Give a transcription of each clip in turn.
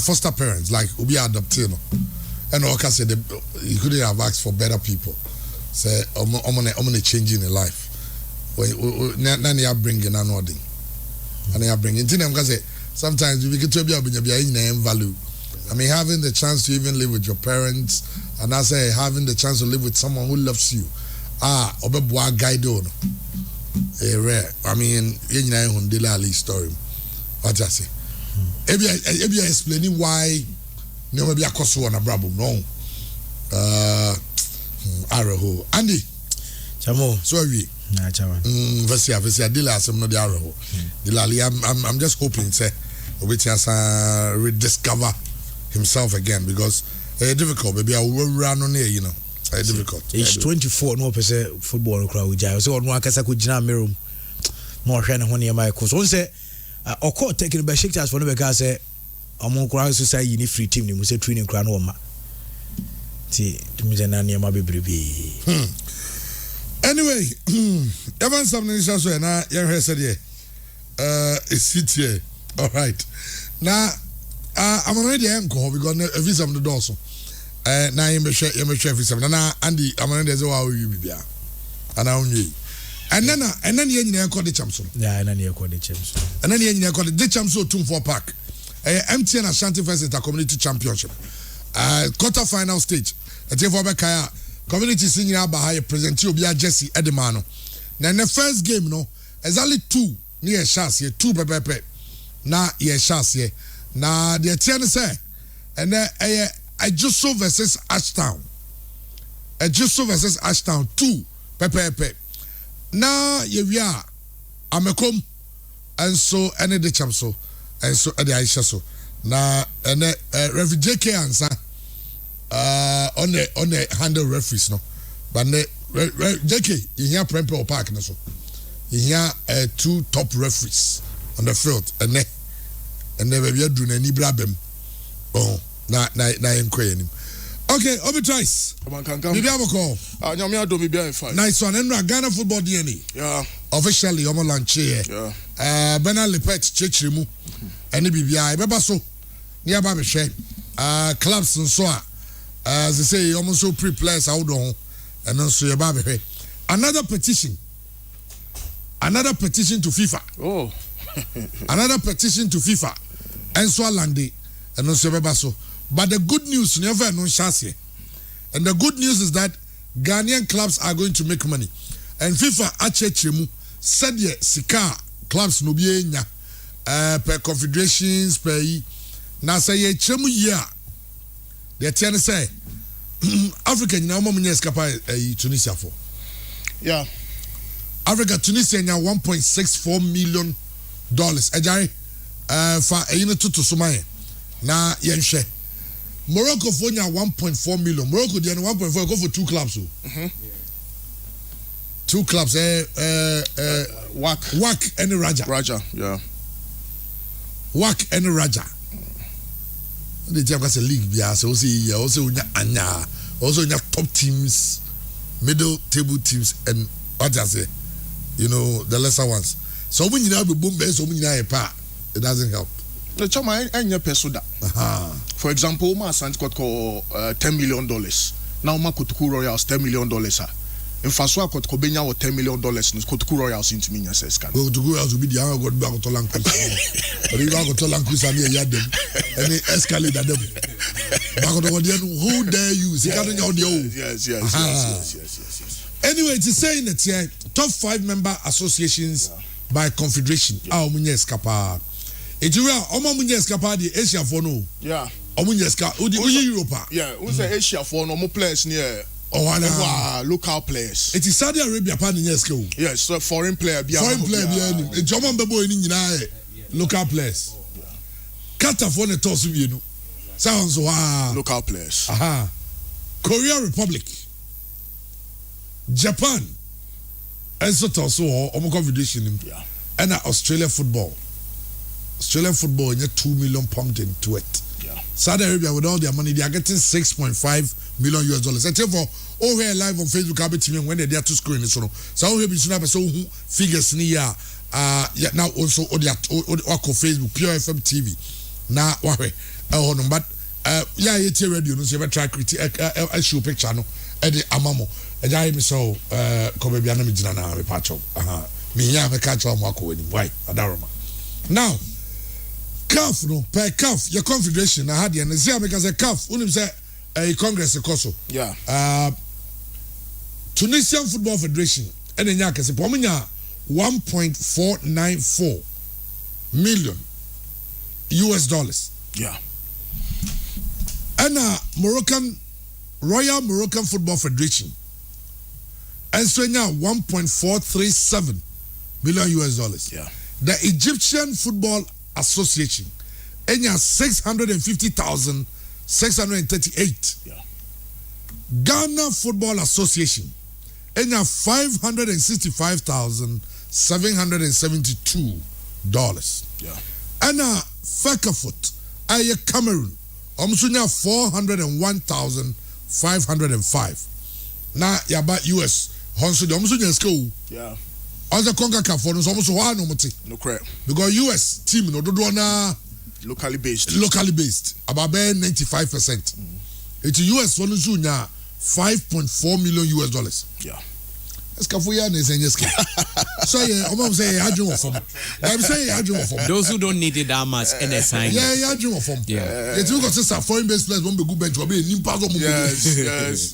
foster parents, like Ubi adopted, and Oka said he couldn't have asked for better people. Say, I'm gonna change in a life. When you are bringing another, and you are bringing. Sometimes we get to be in value. I mean, having the chance to even live with your parents, and I say having the chance to live with someone who loves you. Obebua guide on. Rare. I mean, you know, Hundela story. What I say? Maybe explaining why no maybe a cost one a brabo no. Araho. Andy. Chamo. Sorry. Nah, chamo. Versia Dila some no the Araho. Dilali, I'm just hoping say Obiti has rediscover himself again because it's difficult. Maybe I will run on here, you know. It's difficult. Age 24, no person football crowd with Jai. So no akasa ku jina merum. Mo hwe ne ho ne ma ko. So say okọ taking be shake for no be ka say omo crowd so say yini free team ni mu say training crowd no ma. Ti tumi je na ne ma bebrebe. Anyway, Evan something is so na yen hwe say there. It's here. All right. Now I'm already anko because a visa on the door so. Na yemehwe fisam na Andy amana dey say wa wi bibia ana onye and then ye nyina call the champs yeah and then ye call the champs and then ye nyina call the champs o 2-4 pack MTN Ashanti First Inter Community Championship quarter final stage ete for be kaya community senior ba ha present obi a Jesse Edemano na the first game no exactly 2 near chance here 2 pepe na ye chance here na the ten say and then Ajuso versus Ashtown. Ajuso versus Ashtown 2 pepe. Na ye are Amekom and so any the champ so and so the Aisha so na and Rev JK answer on the handle referees no but JK you hear Prempeh Park no so you hear 2 top referees on the field and baby do na ni brabem oh na enkoye nim okay obi twice bibi aboko nyame ado bibi afai nice one and Ghana football DNA yeah officially omo launch here yeah Bernard Lepet chechirimu ene bibia e beba so ni aba be hwe clubs nso as they say omo so pre players out on and so ye ba be hwe another petition to FIFA another petition to FIFA and so lande and so beba so. But the good news never no chance. And the good news is that Ghanaian clubs are going to make money. And FIFA achechemu said ye sika clubs no be enya per confederations per na say ye chemu year. They tell say Africa nyina mo munye escapa Tunisia for. Yeah. Africa Tunisia nya $1.64 million. Ejare fa eyino tutu sumaye. Na yenhwe Morocco for 1.4 million. Morocco they 1.4 go for 2 clubs. 2 clubs. WAC and Raja. Yeah. WAC and Raja. The team has a league. Yeah, so also anya. Also top teams, middle table teams, and what I say, you know, the lesser ones. So when you have a boom base, so when you have a part, it doesn't help. The chama enya peso da. For example, Oma Asante got $10 million. Now Oma Kotuku Royals $10 million. In Faswa got Kobenya or $10 million. Kotuku Royals into Minya says can. Kotuku Royals will be the young God back to Lankus. But you got to Lankus and you had them and they escalate at them. Who dare you? Yes. Anyway, to say in it here, top 5 member associations by confederation. Ah, Munya Escapa. Ejura omo munye escapa di Asia for no. Yeah. Omunye escapa udi Europe. Yeah, we say Asia for no more players near local players. It is Saudi Arabia pa ni escapa. Yes, so foreign player bia. Foreign player bia ni. Ejoma mbebo ni nyina local players. Qatar for the toss bi no. Sounds local players. Korea Republic. Japan. And so also omo confederation nim. Yeah. And Australia football. Australian football in £2 million into it. Yeah. Saudi Arabia with all their money, they are getting $6.5 million. I tell you for all here live on Facebook, I'll be teaming when they're to screen this. So I'll be showing so figures near now also on Facebook, Pure FM TV. na wahwe ɛhɔ no but yeah yɛtie radio no so yɛbɛtry show picture no ɛde amamo ɛgya yɛ me so kɔba bia na megyina na mepakyɛw menya meka kyerɛ mo akɔ w'anim why adaroma now CAF no per CAF your confederation na had and say make say CAF unim say congress koso Tunisian Football Federation and enya kese po menya 1.494 million US dollars yeah and Royal Moroccan Football Federation and so enya 1.437 million US dollars yeah the Egyptian Football Association enya 650,638 yeah Ghana Football Association enya $565,772 yeah and Fecafoot aye Cameroon omsunya 401,505 na yaba US honso de omsunya skill yeah also CONCACAF for no so ho no muti no correct because US team no dodo na locally based about 95%. It's US for no sunya 5.4 million US dollars. Yeah. Eskafuya na esenyeska. So yeah, I'm say I dream of. I'm saying I dream of. Those who don't need it that much and assign. Yeah, I dream of. Yeah. You go to foreign based players won't be good bench will be in pass. Yes.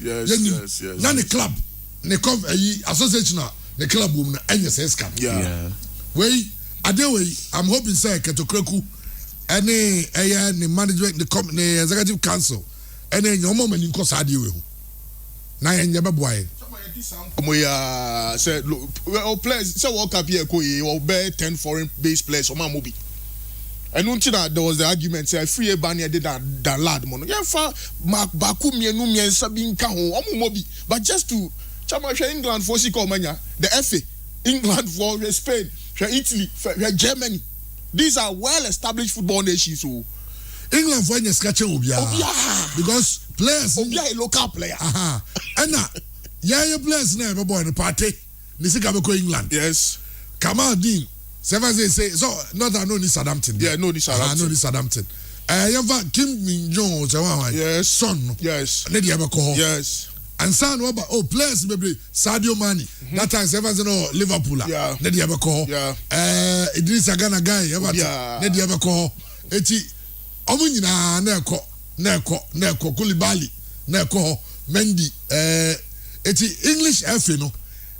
Now the club, the association, the club woman and your scam. Yeah. Way I'm hoping say Ketokreku any the management the executive council and then your mom and in course adiwe. Na nyaba boy. Omoya say players say World Cup here ko e or be 10 foreign based players o ma mo bi. And until that there was the argument say free ban here did that lad mo no. Yeah fa baku mienu miensa bi nka ho o mo bi. But just to chama England for sika omanya the FA England for Spain, Italy, Germany. These are well established football nations so England for any scratch because players a local player. And yeah, players never boy in the party. Nisika beko England. Yes. Kamal Dean. Seven say so. Not I know this Southampton. Yeah, no this Southampton. I know this Southampton. Kim Min Jong. Yes. Son. Yes. Lady ever call. Yes. And son players maybe Sadio Mane. That time seven Liverpool. Yeah. Lady ever call. Yeah. Idrissa Gana guy. Yeah. Lady ever call. Eti. Omunyina neko Koulibaly neko Mendy eti English FA no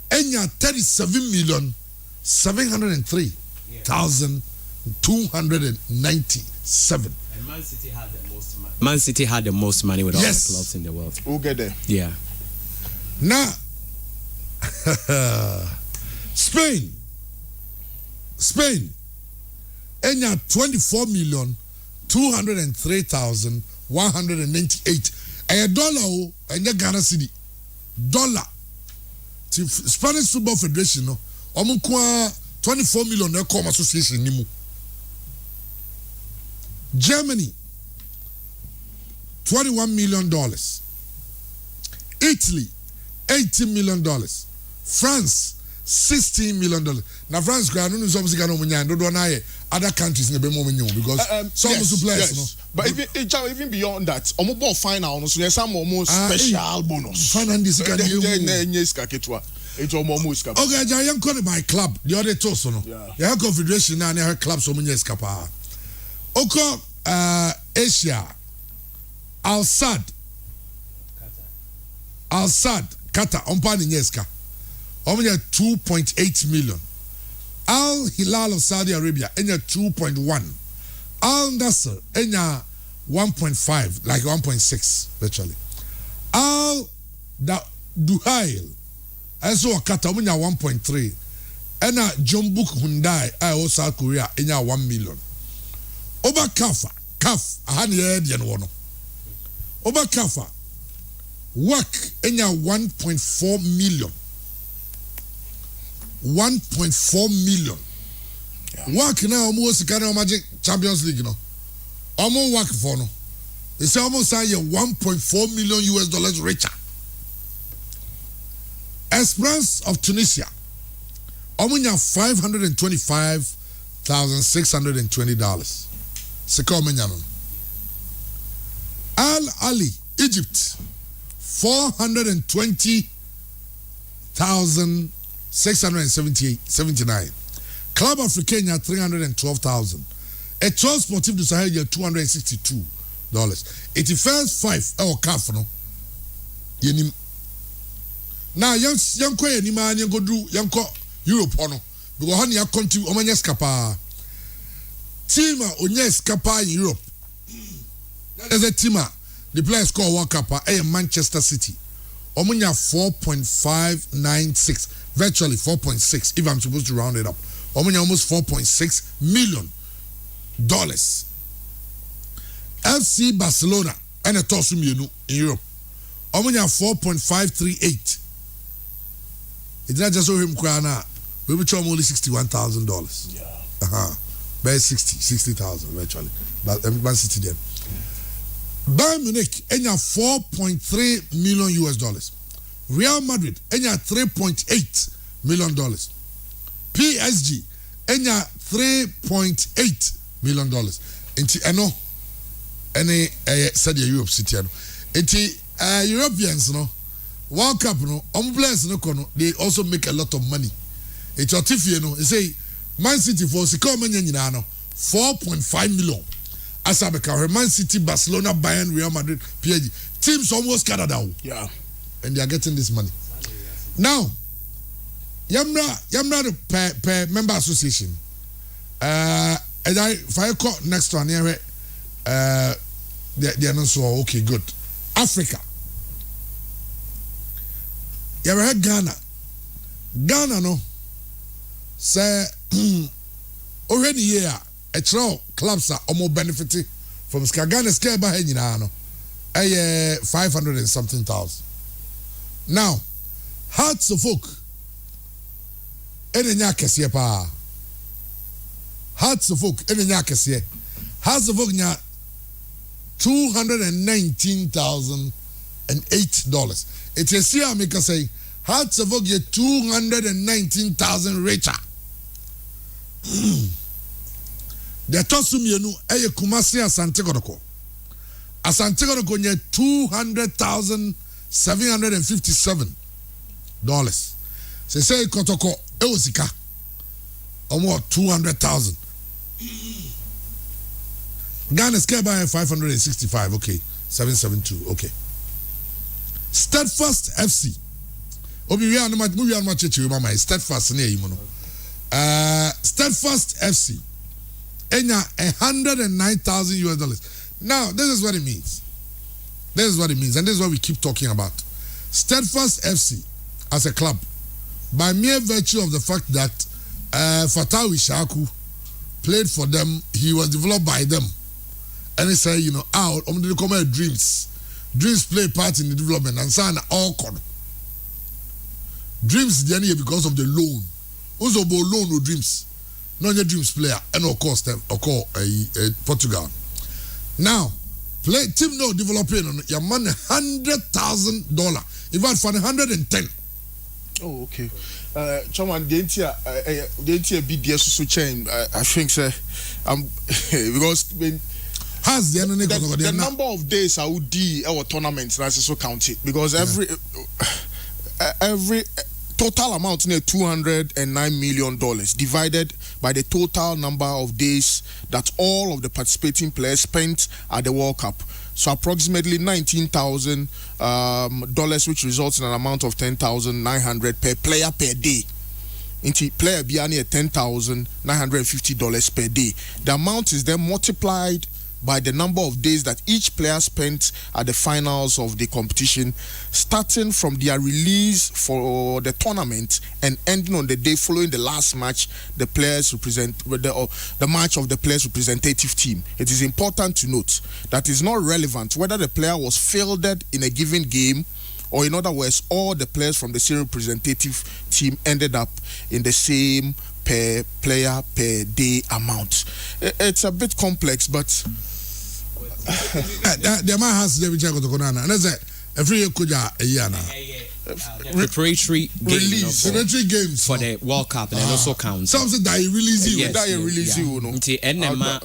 enya 37,703,297 and Man City had the most money. Man City had the most money with all the clubs in the world. We'll get there. Yeah. Now Spain enya 24,203,198 a dollar and the Ghana city dollar to Spanish Football Federation no 24 million na come association nimu Germany $21 million Italy $18 million France $16 million. Now France go no some sika no munya do na other countries in the moment because some players no. But even beyond that, omo final no so there's some almost special bonus. Final this can you. Okay, Jayan call my club. The other toss no. Yeah, confederation na na clubs omunya escapa. Oko Asia Al Sadd Qatar ompa ni nyeska. Omunya 2.8 million. Al Hilal of Saudi Arabia enya 2.1. Al Nasser enya 1.5, like 1.6 virtually. Al Duhail also Qatar omunya 1.3. Ena Jeonbuk Hyundai South Korea enya 1 million. Oba CAF ahani ye no no. Oba CAF WAC enya 1.4 million. 1.4 million. Work now almost kind of magic Champions League, no. Almost work for no. It's almost say 1.4 million US dollars richer. Esperance of Tunisia. Almost $525,620. sika omenyano. Al Ali, Egypt, 420,679. Club Africania, 312,000. Etoile Sportif du Sahel, $262. It is first five, CAF, no? Yenim. Now, young Koy, and Iman, young go do, young Europe, no? Because honey, I continue, Omanyas Kappa. Team, Onyes Kappa in Europe. There's a team, the players score World Cup, Manchester City. Omunya 4.596, virtually 4.6, if I'm supposed to round it up. Omunya almost $4.6 million. FC Barcelona and a Tosum in Europe. Omunya 4.538. It's not just so him Kwana. We will charge only $61,000. Yeah. By 60,000 virtually. But Man City then. Bayern Munich enya $4.3 million. Real Madrid enya $3.8 million. PSG enya $3.8 million. Enti eno any said Europe city no. Enti Europeans no World Cup no players no kono they also make a lot of money. Enti otifie no say Man City for sika omenya nyina no 4.5 million. Asabeka, Man City, Barcelona, Bayern, Real Madrid, PSG. Teams almost scattered out. Yeah. And they are getting this money. Now, Yamra per member association. And if I call next one here, they are not so okay, good. Africa. You ever heard Ghana? Ghana, no. Say, already here. A trial clubs are almost benefiting from Skagana scale by Henino. 500 and something thousand. Now, Hearts of Oak. Enya kesiye pa. Hearts of Oak. Enya kesiye. Hearts of Oak nya $219,008. It is here make us say Hearts of Oak get 219,000 richer. The Tosumienu eye Kumasi Asante Kodoko. Asante Kodoko nye $200,757. Se say Kotoko Eosika. Omo 200,000. Ghana scale by 565, okay. 772, okay. Steadfast FC. Obi we are no much mama Steadfast near you. Steadfast FC. Enya $109,000. Now, this is what it means. This is what it means, and this is what we keep talking about. Steadfast FC as a club, by mere virtue of the fact that Fatawi Shaku played for them, he was developed by them. And he said, you know, they come out Dreams. Dreams play part in the development, and Sana all called. Dreams the only because of the loan. Also, loan or Dreams. Not your Dreams player, and of course, Portugal. Now, play team no developing on your money $100,000. In fact, for 110. Oh, okay. Chairman, the entire BDS so chain. I think, sir, because when has the number of days I would do our tournament, that's so counted because every total amount near $209 million divided by the total number of days that all of the participating players spent at the World Cup. So approximately $19,000, which results in an amount of $10,900 per player per day. Into player biani at $10,950 per day. The amount is then multiplied by the number of days that each player spent at the finals of the competition, starting from their release for the tournament and ending on the day following the last match, the players represent the match of the players' representative team. It is important to note that it's not relevant whether the player was fielded in a given game, or in other words, all the players from the same representative team ended up in the same per player per day amount. It's a bit complex, but the man has the Vijago to Konana, and that's it. Every year, Kuja, a year now. preparatory release preparatory games for the World Cup and also counts. Some say that you release you. That you release you no. Nti enema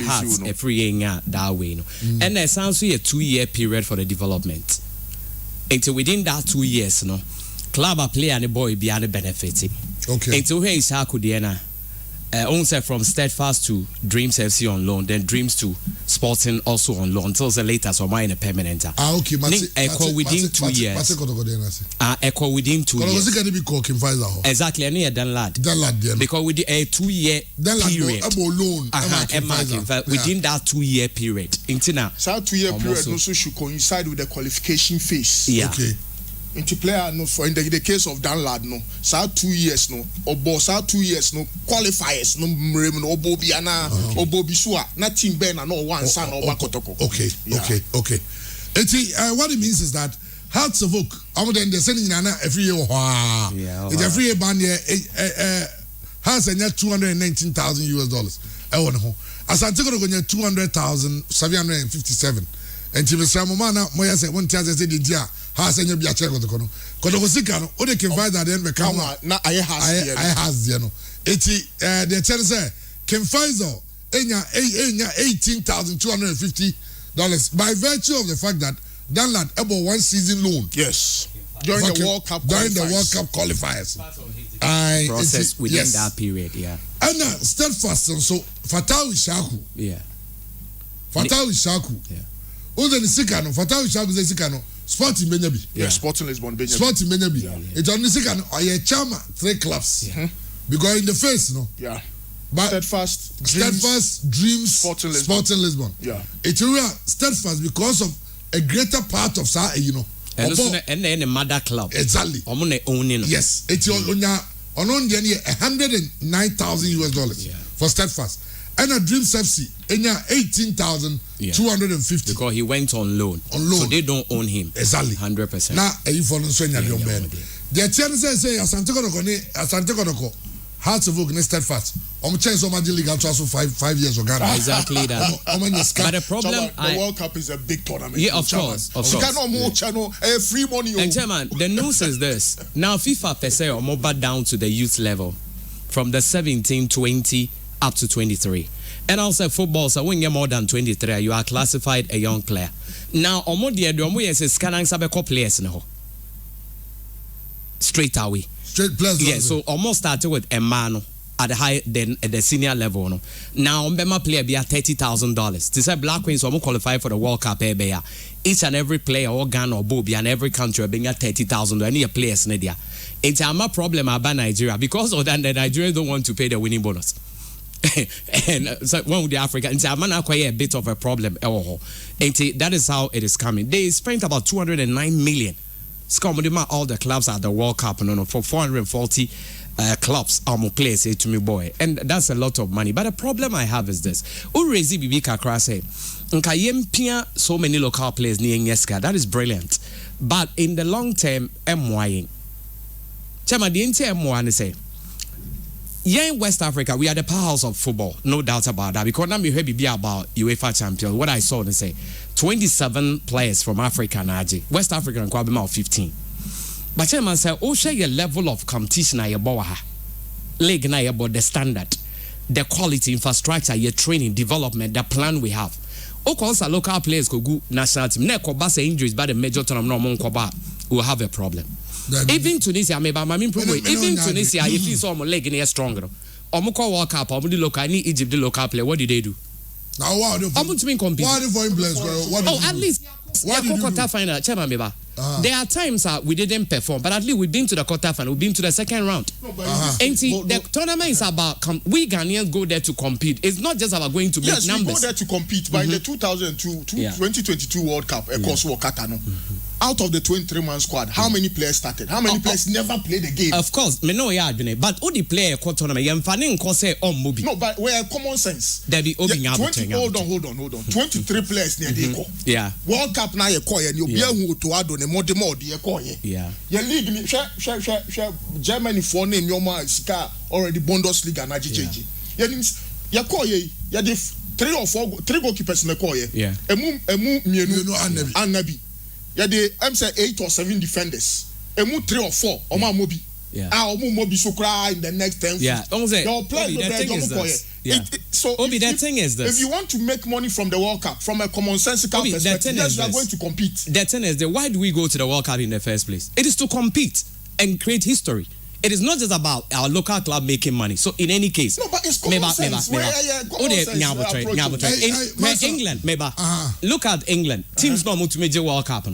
has a free nya that way no. And there sounds a 2-year period for the development. Until within that 2 years no, club a player and the boy be the benefit. Okay. Until here is Hakudiana. Also from Steadfast to Dreams FC on loan, then Dreams to Sporting also on loan. Until the later, so mine a permanent. Okay, echo within 2 years. Echo within 2 years. Exactly, I need Dan lad. Because with a 2 year period. Within that 2 year period. So 2 year period also should coincide with the qualification phase. Yeah. Okay. Into player no for in the case of Dan lad no, so 2 years no, or boss 2 years no qualifiers no mrem no obobiana obobisua na team ben na no one son or bakotoko. Okay. What it means is that Hearts of Oak, then they're sending Nana every year. It's every year ban here has a net $219,000. I want to. As I'm taking on 200,757. And Timothy Mamana Moya said one time said the has any be a check on the corner. Kodokosika, or they can find that then become I has the no. The channel say can Pfizer $18,250 by virtue of the fact that Danlad about 1 season loan. Yes. During the World Cup qualifiers. Process within that period, yeah. And Steadfast and so Fatal Shaku. Yeah. Fatal Shaku. Yeah. Other than Sikano, Fatal Shaku is Sikano. Sporting Benabi. Yeah, Sporting Lisbon Benabi. Sporting Benabi. It's on the second or a charmer 3 clubs. Yeah. Because in the face, no. Yeah. But Steadfast, Dreams, Sporting Lisbon. Yeah. It's real Steadfast because of a greater part of Sa, you know. And the mother club. Exactly. Yes. It's on $109,000 for Steadfast. And a Dreams FC, $18,250. Because he went on loan. So they don't own him. Exactly. 100%. Now, you follow the chance say, Asante Konoko, Hearts of Oak, Steadfast. Change so much league after 5 years of Ghana. Exactly that. But the problem, the World Cup is a big tournament. Yeah, of course. You cannot more channel free money. And chairman, the news is this. Now FIFA per se or mobile down to the youth level, from the 17, 20 up to 23. And also football, so when you're more than 23, you are classified a young player. Now, scanning players now. Straight away. Straight players. Yeah, so almost started with a man at the senior level. No. Now, Mbema player be at $30,000. To say Black Queens will qualify for the World Cup. Each and every player, or Ghana or Bobby, and every country being at $30,000. Any players in there. It's a problem about Nigeria because of that. The Nigerians don't want to pay the winning bonus. And so one with the Africa, and I'm a bit of a problem. That is how it is coming. They spent about 209 million. All the clubs at the World Cup, for 440 clubs. Players say to me, boy, and that's a lot of money. But the problem I have is this: Urezi Bibi Kakra say, so many local players near Nyeska. That is brilliant, but in the long term, MY. Chama the entire MY say. Yeah, in West Africa, we are the powerhouse of football, no doubt about that. Because now we heard about UEFA champions. What I saw, they say 27 players from Africa, Naji. West Africa and Kwabima 15. But chairman said, oh, share your level of competition at your boha. League na about the standard, the quality, infrastructure, your training, development, the plan we have. Of course, our local players could go national team. Neko basa injuries by the major tournament, will have a problem. Even Tunisia, even Tunisia, if you saw my leg in here stronger. Omuko World Cup, the local, Egypt, the local player. What did they do? Now, what do compete? At least quarter final, Chairman. There are times we didn't perform, but at least we've been to the quarter final, we've been to the second round. And see, the tournament is about we Ghanaians go there to compete. It's not just about going to make numbers. Yes, we go there to compete. By the 2022 World Cup, of course, out of the 23-man squad, how many players started? How many players never played the game? Of course, me know but all the player tournament, no, but we're common sense. There be hold on. 23 players near the yeah. World Cup now you call and you be who to add on more the call yeah. Your league Germany for name your sika already Bundesliga na GFA. You call you the 3 or 4 goalkeepers na call yeah. Emu mienu Anabi. Yeah, they say 8 or 7 defenders. emu 3 or 4 oma mobi omo mobi so cry in the next 10 yeah your plan the thing is this. So Obi, the thing is this. If you want to make money from the World Cup from a commonsensical perspective, yes, you are going to compete. The thing is that why do we go to the World Cup in the first place? It is to compete and create history. It is not just about our local club making money. So in any case, no, but it's common sense. England, look at England. Teams no to major World Cup.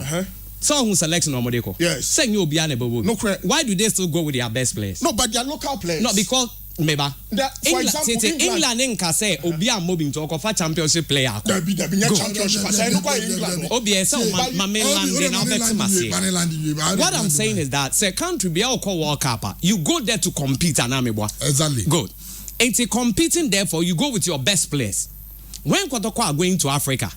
So who selection no modeko? Yes. Saying you be no. Why do they still go with their best players? No, but their local players. No, because for example, England nka say obi am moving to okofa championship player. There be championship. I say no kwa England. Obi say what I'm saying is that say country be our World Cup. You go there to compete and exactly. Good. Ain't competing therefore you go with your best players. When Kotoko are going to Africa,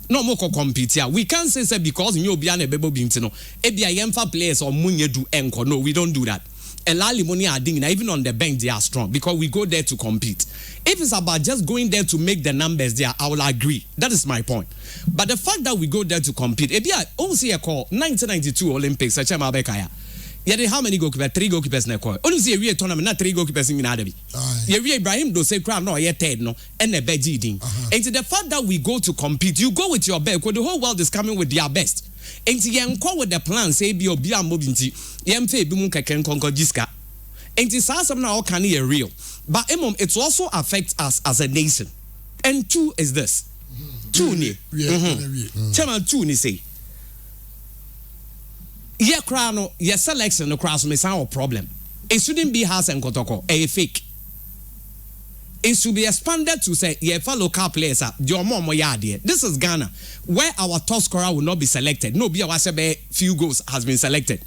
no more compete here. We can't say because you be an ebebo bintino. Ebia yemfa players or munye do enko. No, we don't do that. Elalimoni are ding, even on the bench they are strong because we go there to compete. If it's about just going there to make the numbers there, I will agree. That is my point. But the fact that we go there to compete, only see a call 1992 Olympics. Yeah, how many goalkeepers? 3 goalkeepers na call. Only see a real tournament, not 3 goalkeepers in Adabi. Yeah, Ibrahim do say crowd no, yeah, Ted no, and a beji ding. And the fact that we go to compete, you go with your best. Because the whole world is coming with their best. And to yanko with the plan, say be obia mobinti, yemfe bimu keken konko jiska. And to say something now can be real. But it also affects us as a nation. And 2 is this. 2 ni. Chairman 2 ni say. Yeah, crano, your selection no cross may sound a problem. It shouldn't be House and Kotoko, a fake. It should be expanded to say, yeah, for local players, your mom yard. This is Ghana, where our top scorer will not be selected. No, be a few goals has been selected.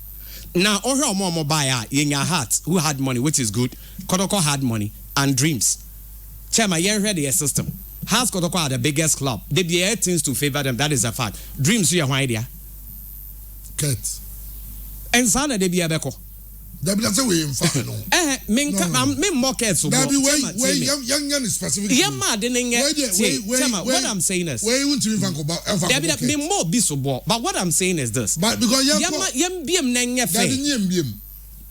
Now, all mom buyer in your heart who had money, which is good. Kotoko had money and dreams. Chairman, you ready a system. House Kotoko are the biggest club. They be things to favor them. That is a fact. Dreams, you are idea. Kate. And sana de be abeko. That be that's way in fact no. Me market so. That be way young specific. Yeah, mad what I'm saying is. Where you want to even about. That be that me more be so bo. But what I'm saying is this. But because yam biem na nya fe. That biem.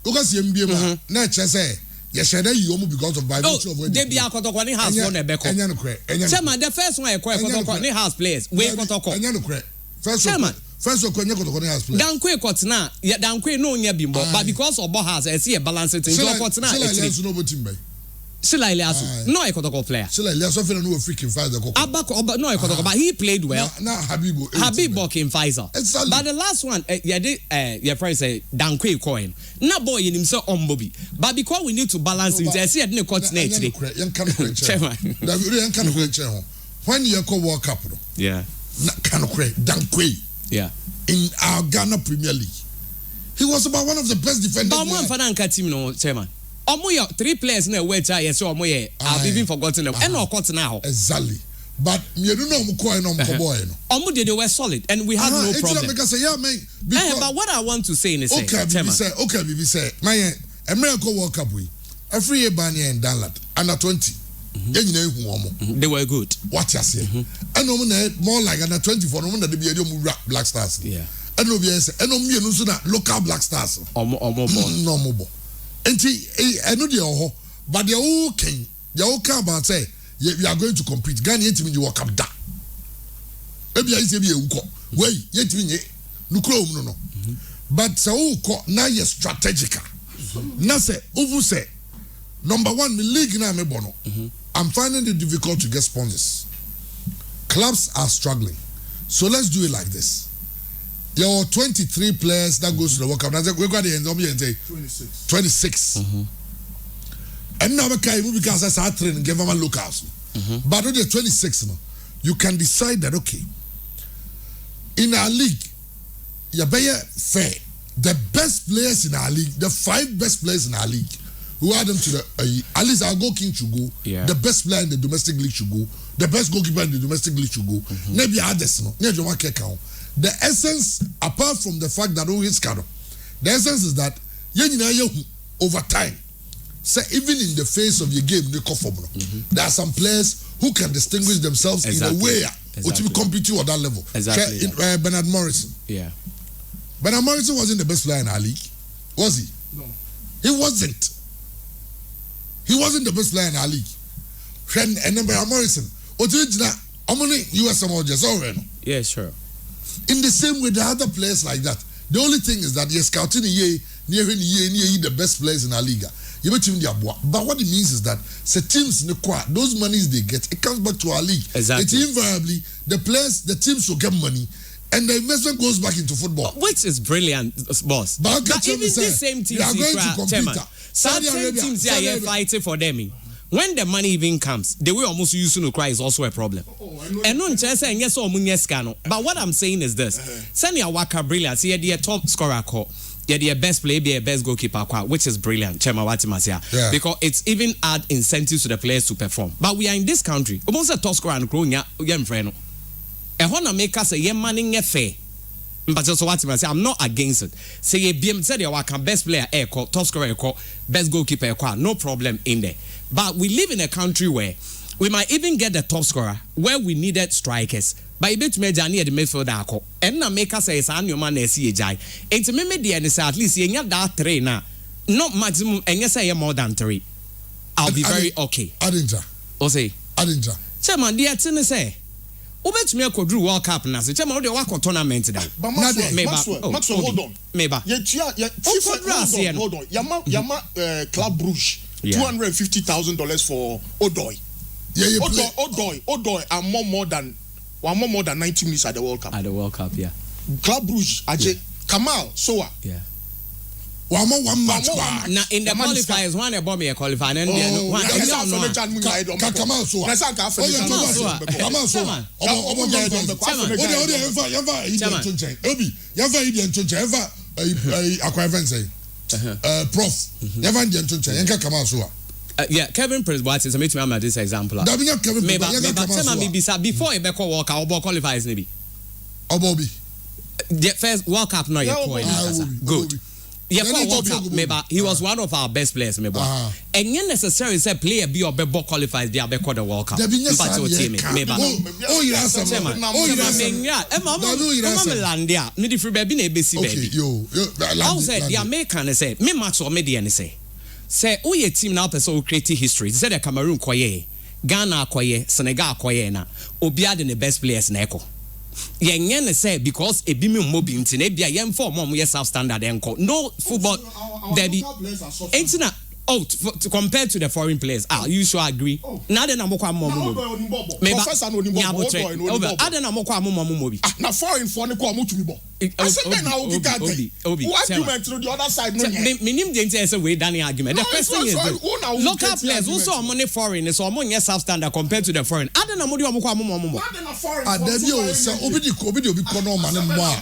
Because yam biem na say. Yes, I you almost because of by virtue of they be a Kotoko ni house one ebeko. Chairman, the first one Kotoko ni house players. We Kotoko. First of all, has played. Dan Kwe Kotna, yeah, Dan Kwe no nya bimbo, but because of Bohas, I see a balance it into Kotna. Sila Eliasu, no Kotoko player. Sila Eliasu feel no freaking fight the Kotoko. Abako, no Kotoko, but he played well. Now Habib Bokin Pfizer. But the last one, your friend say Dan Kwe coin. Na boy in himself on Bobby. But because we need to balance it, I see at no Kotna today. When you call World Cup, yeah, Dan Kwe. Yeah. In our Ghana Premier League. He was about one of the best defenders. But one Fananka team no chairman. Omoya 3 players na wait yes so omoye I've even forgotten them. And no cut now. Exactly. But you don't know Mko no boy no. Omo they were solid and we had no problem. But what I want to say is okay, Bibi say my American World Cup we. Every year Bania and Danlad under 20. They were good. What you say? And more like under 24. No that they be Black Stars. Yeah. And no be and no me no local Black Stars. No more. And I know they are, but they all can. They all come about say we are going to compete. Ghana yet me World Cup da. Maybe I say be uko. Wait yet me no. But so uko now you strategical. Now say over say. Number 1, the league now me bono. I'm finding it difficult to get sponsors. Clubs are struggling. So let's do it like this. Your 23 players that goes to the World Cup. We got the end of the 26. And now because that's our training, give them a look out. But on the 26, you can decide that okay, in our league, you better fair. The best players in our league, the 5 best players in our league. Who add them to the at least our goal king should go. Yeah. The best player in the domestic league should go. The best goalkeeper in the domestic league should go. Maybe others no. The essence, apart from the fact that always cannot, the essence is that over time, say even in the face of your game, there are some players who can distinguish themselves in a way which will compete you at that level. Exactly. Bernard Morrison. Yeah. Bernard Morrison wasn't the best player in our league. Was he? No. He wasn't. He wasn't the best player in our league. And then Morrison, US Yeah, sure. in the same way, the other players like that. The only thing is that you're scouting near the best players in our league. But what it means is that the teams those monies they get, it comes back to our league. Exactly. It's invariably the teams will get money and the investment goes back into football. Which is brilliant, boss. But even this same team, are going to compete. Certain teams are fighting for them. When the money even comes, the way almost used to cry is also a problem. And no saying yes or munyeskano. But what I'm saying is this: Sanya Waka brilliant. See, the top scorer call. Yeah, the best player, be a best goalkeeper, which is brilliant. Chema Watimasia. Yeah. Because it's even add incentives to the players to perform. But we are in this country. Almost a top scorer and growing young friend. And when I make us a young man in fair. But just what I say, I'm not against it. Say a BM said you are best player, top scorer, best goalkeeper, no problem in there. But we live in a country where we might even get the top scorer where we needed strikers. But it bet me Johnny at the midfielder, and now make us say it's annual man see a jai. And to me, at least you get that three now, not maximum, and yes, I am more than 3. I'll be very okay. Adinja. O say Adinja. Chairman, dear Tine say. Ubet me ko drew World Cup na se chema de wako tournament da. But Maxwell, hold on. Meba. Hold on. Yama Club Brugge $250,000 for Odoi. Yeah, Odoi are more than 90 minutes at the World Cup. At the World Cup, yeah. Club Brugge, Ajay, Kamal, Soa. Yeah. One match. Now in the qualifiers, one about me a qualifier, and one. Kamal Soa. Kamal Soa. Yeah, Kevin Presbot is a meet me this example. Maybe before a back walk out qualifiers maybe. Obobi. The first World Cup no good. Yeah, World Cup, maybe he was one of our best players, maybe. And you necessarily say player be or be qualifies be a back the World Cup. Maybe. Oh, you have some. Landia, me the free baby na besi baby. I said the American say me match or median say oh your team now person create history. Say the Cameroon koye, Ghana koye, Senegal koye na obiade the best players na eko. Yen say because a bimi mobi nti na bia yen for mom yes standard enko no football derby ain't na to compare to the foreign players you should agree na den amokwa mom professor no ni bobo aden amokwa mom mobi na foreign for ne ko mo tumi bo I said then how we got what argument to the other side no minim dey say we dani argument the question is local players also money foreign so mo yes standard compared to the foreign aden amodi amokwa mom obi kono man mo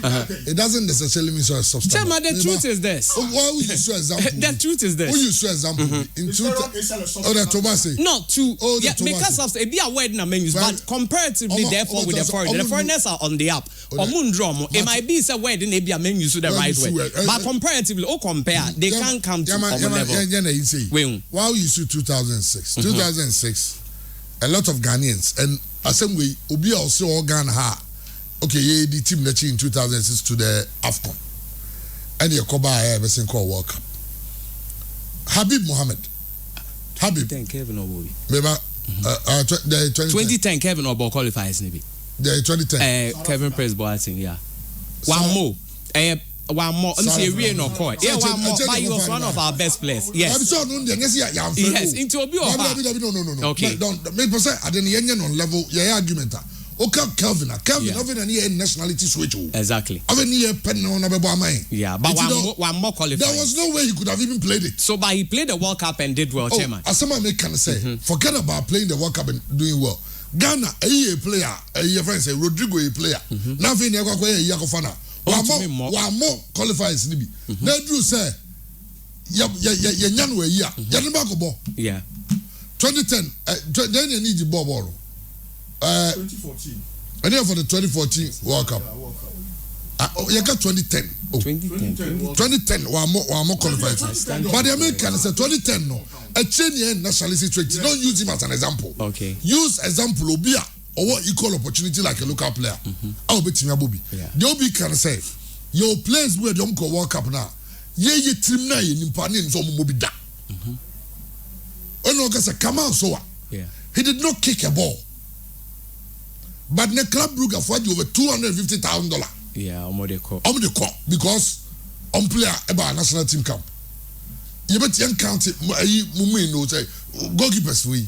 it doesn't necessarily mean so substance. The truth is this. Why would you show example? The truth is this. Who you show example in the Thomas not to because of be a word na menus but comparatively therefore with the foreign the foreigners are on the up it might be a word in be a menu the right way but comparatively compare they can't come to our level. While you see 2006 a lot of Ghanaians and same way obi also all Ghana ha okay the team that in 2006 to the AFCON and the Koba everything called World Cup. Habib Mohammed. Habib. 2010 Kevin Obobi. Remember, the 2010 Kevin Obobi qualifies maybe. The 2010. Kevin Presbot, yeah. One more. I'm saying we no court. Yeah, one more. But he was one of our best players. Yes. Yes. Into Obi no. Okay. Don't make say at the union on level. Yeah, argument. Okay, Kelvin, over any nationality switch. Exactly. Yeah, but one more qualified. There was no way he could have even played it. So, but he played the World Cup and did well, Chairman. As someone can say, forget about playing the World Cup and doing well. Ghana, a player, a friend say Rodrigo, a player. Nothing ever Yakofana. One more qualifies. Let you say, yeah. 2010, then you need the ball. 2014. And then for the 2014 World Cup. You got 2010. 2010. One more qualified. But the Americans said 2010 no. A change nationality trait. Don't use him as an example. Okay. Use example Obia or what equal opportunity like a local player. I'll bet you Bobby. The Obi can say your players where don't go World Cup now. ye trim na ye nimpa ne nso mo bi da ono ka say Kamal Sowa he did not kick a ball but the club Brugge afford over $250,000 omo because on player about national team camp you bet you count it mumu no say goalkeepers we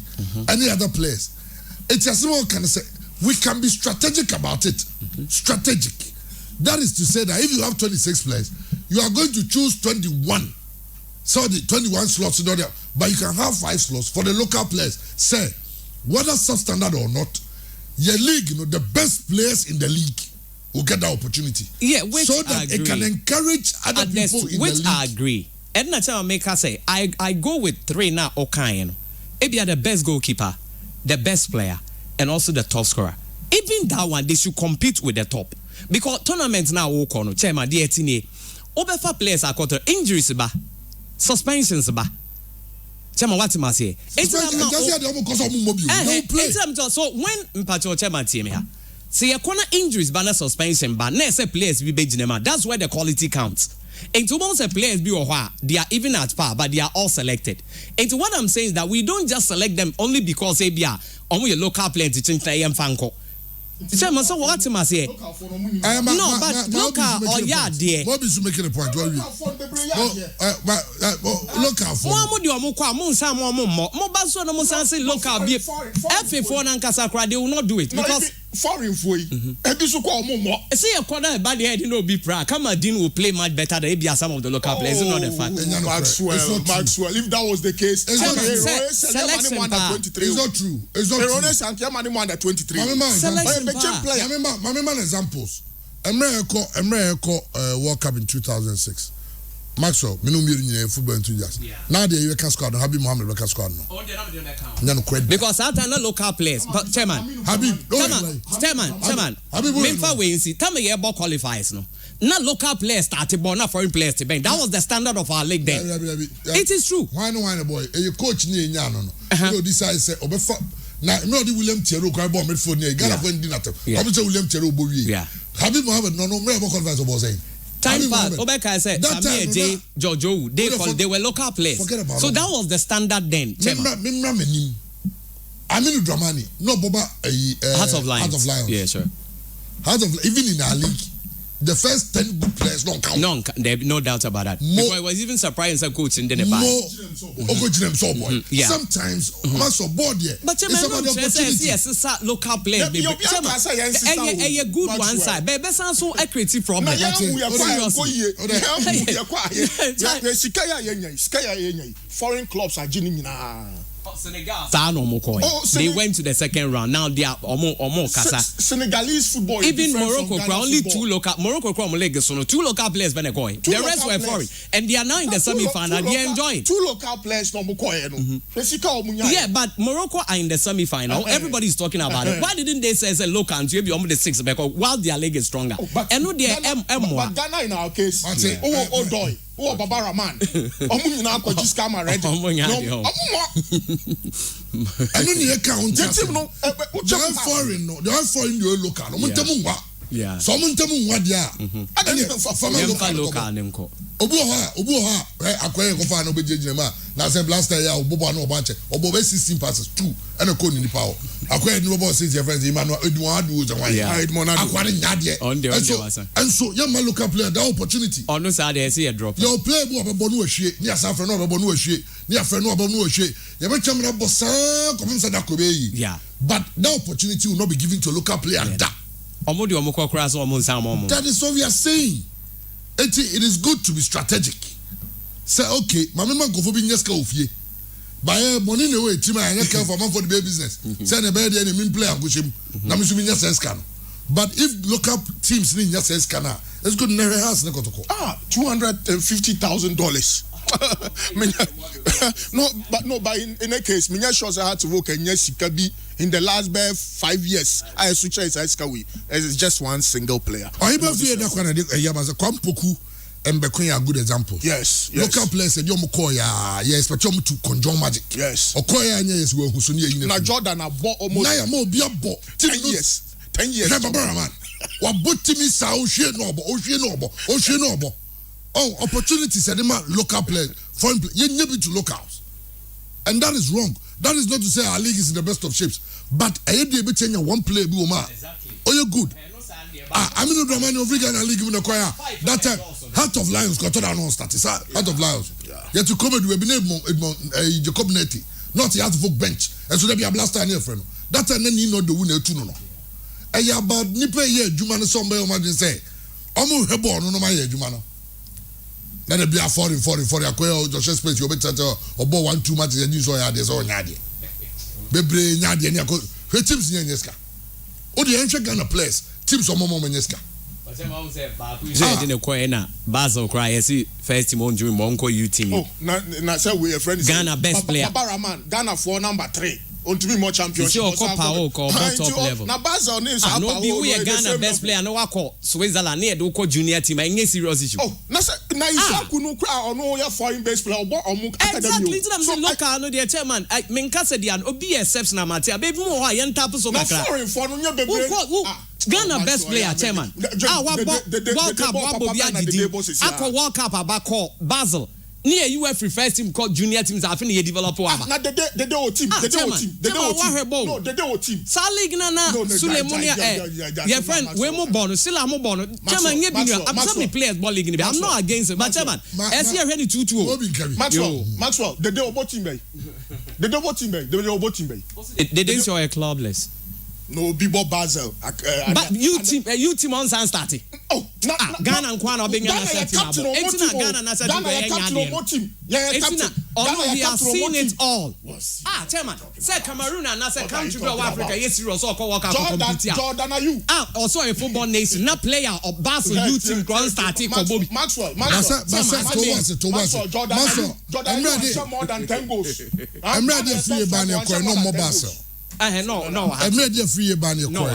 any other players it's as well can say we can be strategic about it strategic that is to say that if you have 26 players you are going to choose 21 so the 21 slots in order but you can have 5 slots for the local players say whether substandard or not your league the best players in the league will get that opportunity so that it can encourage other people in the league. I agree. And that's how I make her say I go with 3 now. Okay, maybe the best goalkeeper, the best player, and also the top scorer. Even that one, they should compete with the top because tournaments now walk on. Chairman, the 18 over players are caught injuries ba, suspensions ba. Chairman, what must say? So when Mpacho Chairman team here. See a corner injuries banner suspension but next players be bejinema. That's where the quality counts. And to most players be or they are even at par but they are all selected. And to what I'm saying is that we don't just select them only because they be only a local player to change the Fanko. Chairman, so what am I say? No, but local or yeah, dear. What is making a point? Local for they will not do it because foreign for see a corner bad head no be proud. Kamadin will play much better than some of the local players. Not the fact. Maxwell, if that was the case, it's not true. It's not true. Remember examples. America World Cup in 2006. Maxwell, football enthusiast. Now they can squad. Habib Mohammed can squad no. Because I don't local players. But Chairman, Habib, Chairman. Memfa we see. Tell me your ball qualifies no. Not local players started, but not foreign players to bank. That was the standard of our league then. It is true. Why no boy? Your coach ni no. You decide say obefa. Na me odi William Thierry ko ball midfield ni Ghana for ndi natem. Obi say William Thierry obowie. Habib Mohammed no me ball qualifies about saying. Time pass. Obeka said, Samir J, Jojo, they were local players. So that was the standard then. I mean, Dramani, no Boba, Hearts of Lions. Yeah, sure. Even in our league, the first 10 good players don't count. No doubt about that. Because I was even surprised some coach in the back. Sometimes, I'm board here. But it's about the opportunity. Yes, local players. A good one side. But that's also a creative problem. Foreign clubs are genuine. They went to the second round. Now they are almost Senegalese football. Even Morocco, only Morocco 2 local players. The rest were foreign, and they are now in the semi-final. They are enjoying. 2 local players. Yeah, but Morocco are in the semi-final. Everybody is talking about it. Why didn't they say local and maybe almost the 6 because while their league is stronger? And no, they are Ghana in our case. Odoi. Oh, Baba Rahman. Omu na ko just come already. I don't need account. They are foreign the local. Yeah. So muntamu dia. Local Obuha akwaye ko fa no bejeje ma na say blaster ya obobo na obanche obobo 16 passes 2 and a code in the power akwaye no bobo says your friends Emmanuel Edward do the one akware nyade and so your man local player that opportunity no say they see a drop your player bo obobo no ahwie ni asafre no obobo no ahwie ni afre no obobo no ahwie you be chamra bossa come say that could be but that opportunity will not be given to a local player that is what we are saying. It is good to be strategic. Say, okay, my member go for being yes, ofie. Buy money away, Tima, and care for man for the business. Send a bed and a mean player, which him. Namusumi yes, scan. But if local teams need yes, scanner, it's good. Never has $250,000. But in a case, Minya shows I had to work and yes, it can be in the last 5 years. I switch it's just one single player. I even fear that when I Kwampoku and Bekoya a good example. Yes. Local players said Yomukoya, yes, but you to conjure magic. Yes. Okoya yes, we who soon now Jordan I bought almost 10 years. 10 years. Remember, man. What bought me sa Oshie no. opportunities and local players, foreign players. You never to locals, and that is wrong. That is not to say our league is in the best of shapes, but I had to change one player. Exactly. Oh, you're good. I mean, the man of Ghana league in the choir. That time, Heart of Lions got on start. It's Heart of Lions. You have to come with Jacob Netty, not the Heart bench, and so there be a blaster near friend. That time, then you know the winner too. No, and yeah, but Nipe here, Jumano somebody imagine say, Omo Hebo, no, my Jumano. Let it be a foreign acquire Joshua Space, you better or ball 1-2 matches and you saw there's all Nadia. Bebre Nadia, her teams in Yeska. Oh, the ancient Ghana players, teams of Momo Meneska. Basel cry, I see first team on during Monko U team. Oh, na say we a friend Ghana best player. Babaraman, Ghana for number 3. On to be more championship. You see, power or top level. Na Basel names are no be we a Ghana best player. No wako Switzerland near do junior team. I serious issue. Oh, na Isaku no cry or no ya foreign best player or more academy. Exactly. So local no dear chairman. I mean, Casadian obi exceptional matter. Baby mo ha yen tap so kakra. Foreign for no nya bebre. Ghana best player chairman. World Cup wabo bi adidi. Akọ World Cup abako Basel. Near you every first team called junior teams are finna develop over. Now the team. No, the team. Salig nana Sulemonia. Your friend, we mo bono, sila mo bono. Chairman, I'm some players ball league. I'm not against it, but chairman, as here ready 2-2. Maxwell, the day about team bay. The day about team bay. They didn't show a clubless. No, Bibo Basel. But you team on San starting. Oh, Ghana and Kwana being Ghana captain. It's Ghana Nasa team. We have seen it all. Chairman, say Cameroon and Nasa country of Africa. Yes, serious or World Cup competition. Jordan, are you? Also a football nation, not player of Basel youth team grand starting for Bobby. Maxwell, Jordan, more than 10 goals. I'm ready for you, Banya, no more Basel. No. I'm ready for you, Banya, no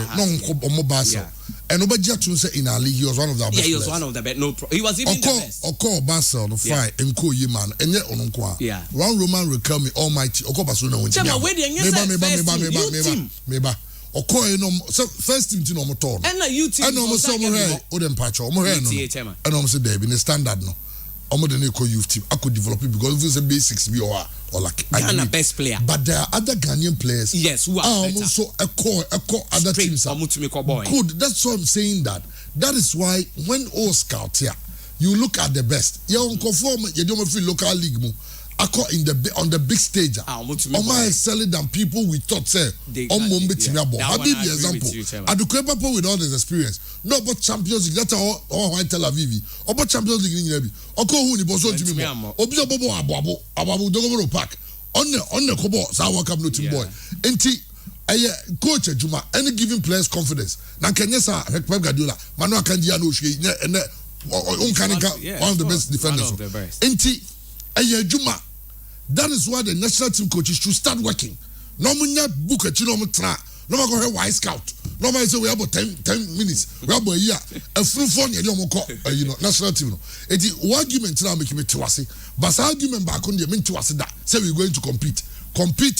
more Basel. And nobody just say in our league, he was one of the best. Yeah, he was one of the best. No, he was even the best. Oko Basel, no fight, and call you man, and yet on Unqua. Yeah. One Roman will call me almighty. Oko Basuna went to me. Oko, no, first team to no motor. And a you team. And almost some hair, Odin Patch, or more hair, and almost a day in the standard. No, almost the Nico youth team. I could develop it because it's a basics be or like Ghana best player. But there are other Ghanaian players. Yes, who are also a core other teams. Good. That's what I'm saying. That is why when all scout here, you look at the best. You don't conform. You don't feel local league mo. On the big stage. Oma excelling than people we thought say. I'll give you example. Adukweba with all this experience. No, but Champions League. That's all I Tel Aviv. About Champions League in Yebi. Oko hu ni boso to me mo. Obi abobo ababu dogo park. On the kobo sa World Cup no team boy. Enti coach Juma any giving players confidence. Na Kenya sa Pep Guardiola. Manu Akanji no hwe and one of the best defenders. Enti Juma. That is why the national team coaches should start working. No munya book a chino tra. No go here wise scout. No man say we have about 10 minutes. We have a year. A full phone national team. It is argument now make me tiwasi. But argument back on the mean tiwasi that say we're going to compete.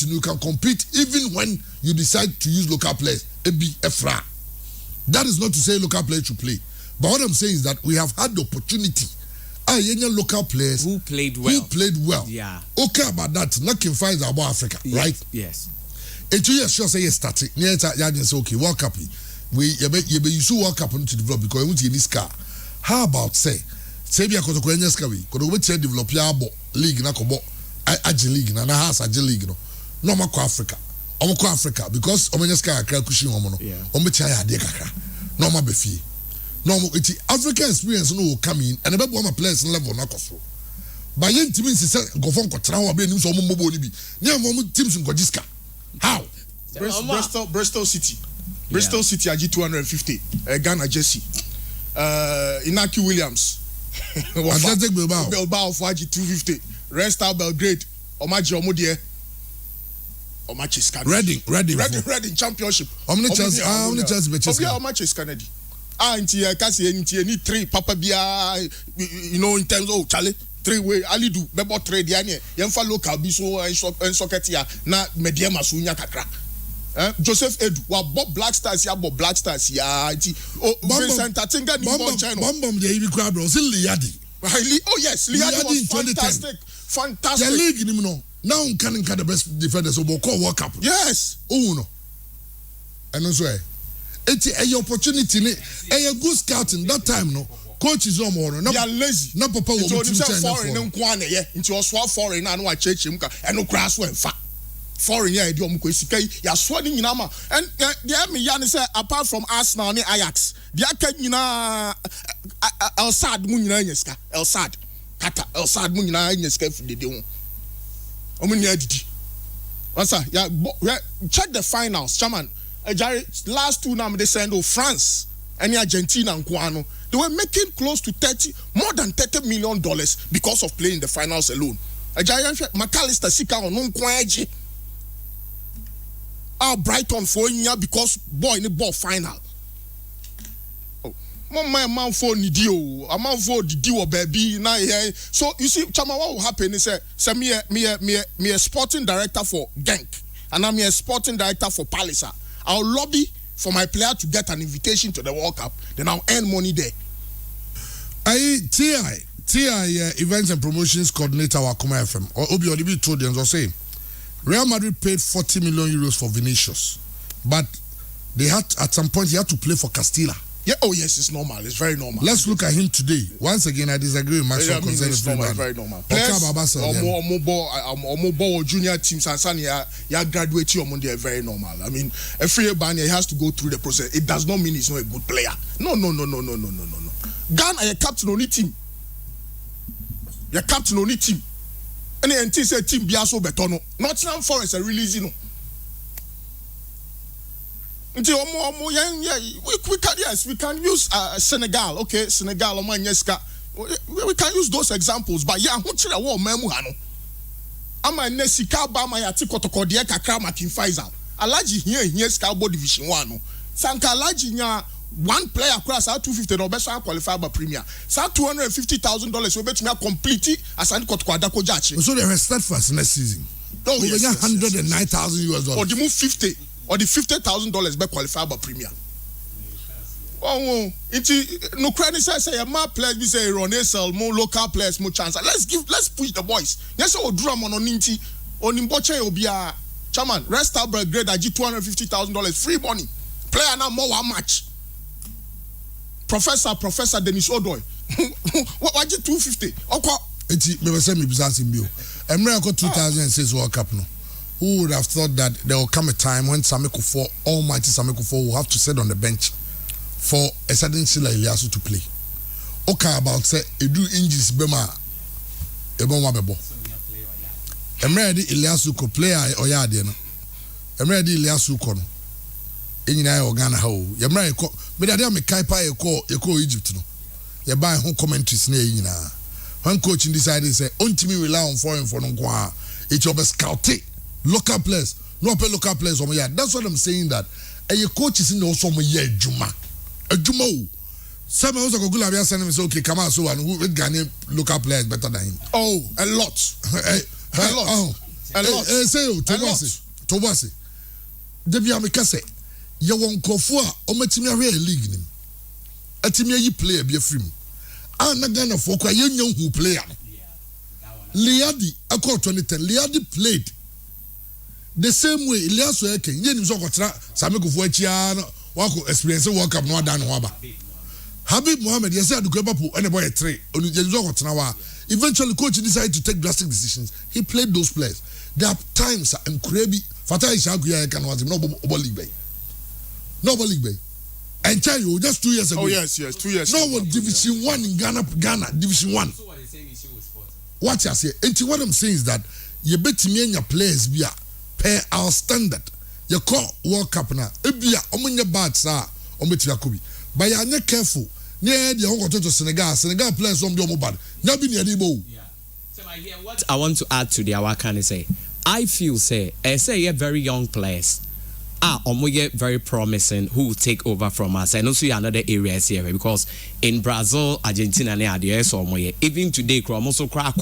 You can compete even when you decide to use local players. That is not to say local players should play. But what I'm saying is that we have had the opportunity. Local players who played well. Yeah. Okay about that. Nothing finds about Africa, right? Yes. And 2 years sure say yes starting. Yeah, say okay, World Cup. We you should World Cup to develop because we want in this car. How about say be akoto ko enyeska we. Kodo we try develop ya abo league na kobo agi league na has agi league no. No ma ko Africa. Omo ko Africa because omenyeska akra kushi omo no. Omo tia ya de kakra. No ma be fie. No, it's African experience no will come in and about one players level na koso. But yen team say go from kotra wa be nim so mo ni bi. Nya mo teams in Gojiska. How? Bristol City. Bristol City agi 250. Ghana jersey. Inaki Williams. Athletic Bilbao for agi 250. Red Star Belgrade. Omaji omodie. Omachi scan. Reading championship. Omni chance be chance. Omachi scanedi. Any 3 papa bia in terms of Charlie 3-way ali do bebo 3 dia ne yemfa local bi so en socket ya na media masunya kakra Joseph Edu wa Bob Black Stars ya ti Vincent Atinga ni Bob China Bombom dey bi kwa bro still yadi Oh yes, Liadi was fantastic. The league in him now can the best defenders of World Cup. Yes. Oh no. And also, it's a opportunity. A good scouting that time no. Coach is no more. They are lazy. No papa will be foreign and kwane ye. Into oswa foreign and wa church him and no crash when fa. Foreign ye di omo kwesika ya swadi nyina ma. And there me yan say apart from Arsenal and Ajax, the aka nyina El Sad mu nyina nyeska. El Sad. Kata El Sad mu nyina nyeska fi de ho. Omo nya didi. Onsa ya check the finals, chairman. Last two now they send France and Argentina and Kuano. They were making close to more than $30 million because of playing the finals alone. A giant McAllister Sika on Nkwaji. Our Brighton for year because boy in the ball final. Oh, my man for Nidio, a man for the deal baby. Now so you see, Chama, what will happen is me a sporting director for Genk, and I'm a sporting director for Palliser. I'll lobby for my player to get an invitation to the World Cup. Then I'll earn money there. TI events and promotions coordinator our Kuma FM or Obi Odibi told them to say Real Madrid paid 40 million euros for Vinicius, but they had at some point he had to play for Castilla. Yeah, oh yes, it's normal. It's very normal. Let's look at him today. Once again, I disagree with myself concerning it's normal, it's very normal. Players, junior teams and ya graduate they are very normal. I mean, every year he has to go through the process. It does not mean he's not a good player. No. Ghana, your captain only team. Your captain only team. And the NT said team Biaso Betono. Nottingham Forest are releasing. We can use Senegal. Okay, Senegal we can use those examples, but yeah, who chira wo memu hano ama nesika ba ma yati kotoko de kakra makin Faisal alaji here Scalbo division 1 no sanka alaji nya one player across our 250 no best qualify by premier sa $250,000 we bet me complete asani kotoko adako jachi so they restart for next season. Oh, we got $109,000 or the move 50 or the $50,000 be qualify by premier. Oh, it's no credit say my players be say Ronesel more local players more chance. Let's push the boys. Yes, or drum on Ninti on Imboche Obia Chairman, rest out grade at $250,000 free money. Player now more one match. Professor Dennis Odoy. What you 250? Okay. It's me say me business in bio. America 2006 World Cup no. Who would have thought that there will come a time when Sameko almighty Sameko will have to sit on the bench for a certain Sila Iliasu to play. Okay, about say edu injuries bema ebon wabebo. Emre di Iliasu ko player oyade no. Emre di Iliasu ko no. Enyina e Ghana ha o. Emre ko me dey me kai pa e ko Egypt no. Ye buy home commentaries na enyina. When coach decided say ontimi rely on foreign for no kwa. It's your scout local players. No pay local players on yeah. That's what I'm saying that your coach is in also yeah Juma. A Juma. Some also go Gula Bia send me say okay, come on so and who Ghanaian local players better than him. Oh, a lot. A lot. Say Tobasi. Debi ameka say ye won kofo a o matimi ahwe league nim. Atimi ayi player bi afrim. Na Ghana for kwa ye nya hu player. Liadi akọ 2010 Liadi played the same way Iliasu Eke ye nim so kotra Samekofo achia no wako experience World Cup no ada no aba Habib Mohammed yes say aduko papo ene boy 3 onu ye nim so kotra wa eventually coach decided to take drastic decisions. He played those players. There are times and Krebi Fatai Shaguya can was no league bay and tell you just 2 years ago. Oh yes 2 years no ago. Division 1 in Ghana Division 1. So what they saying is what I say, and what I'm saying is that you bet me your players be per our standard. You call World Cup now. Ebia omunya bad sir ometi yakobi. But you are not careful. Near the Hong Kong to Senegal players on the bad. Nabi ni adibo. Yeah. So my dear, what I want to add to the Awakane say, I feel say very young players are very promising who will take over from us, and also another areas here because in Brazil, Argentina, and even today, also crack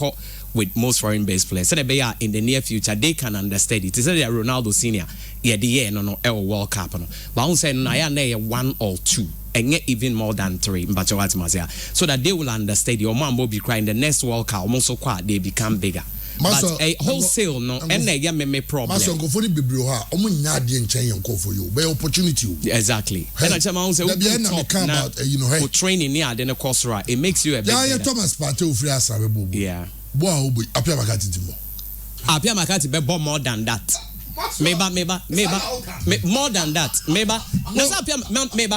with most foreign based players. So they are in the near future, they can understand it. It's like Ronaldo Senior, yeah, the year no World Cup, no. But I say na 1 or 2 and get even more than 3 so that they will understand your man will be crying the next World Cup also quite they become bigger. But a wholesale no and me problem. Maso go for the bibrio ha omo nya ade nchen yenko for you be opportunity. Exactly. And I tell say we training near the course right it makes you a bit yeah Thomas Partey ofri asabe bobo yeah bo a obo apia makati timo apia makati be more than that maybe more than that maybe no apia maybe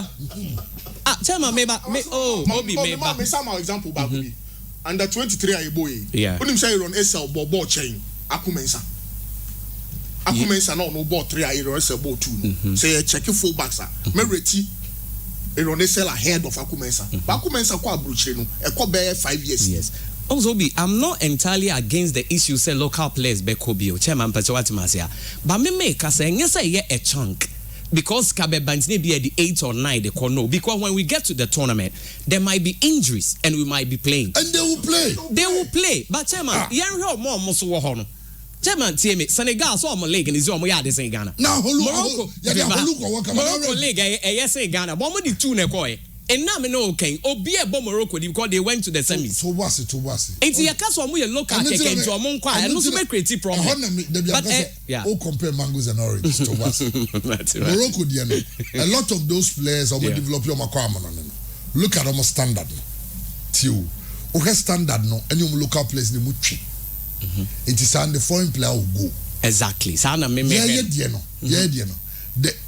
tell me obi maybe me some example back be under 23 ayeboye yeah when him say run SL ball chain akumensa no ball 3 ayero SL ball 2 say check full backs me reti run SL ahead of akumensa but akumensa kwa abruchire no e ko be 5 years yes. Also, I'm not entirely against the issue say local players be Kobio, Chairman Pechoatimasia. But me make us say yes a chunk. Because Kabe Bantini be at the 8 or 9 they call no. Because when we get to the tournament, there might be injuries and we might be playing. And they will play. They will play. But Chairman, more Musu Hono. Chairman TM Senegal so my leg and is your yard in Ghana. Now Morocco league yes Ghana. But the 2 nekoi. And now me know okay. Obi e bo Morocco because they went to the semis. So was it. It's your case we local take into amon kwa and no so make creative problem. But yeah. Oh compare mangoes and oranges to was. Morocco dia no. A lot of those players are develop your makwa no. Look at almost standard. Tiu. O standard no any local players ni mutwi. It is and the foreign player will go. Exactly. Sana me yeah no.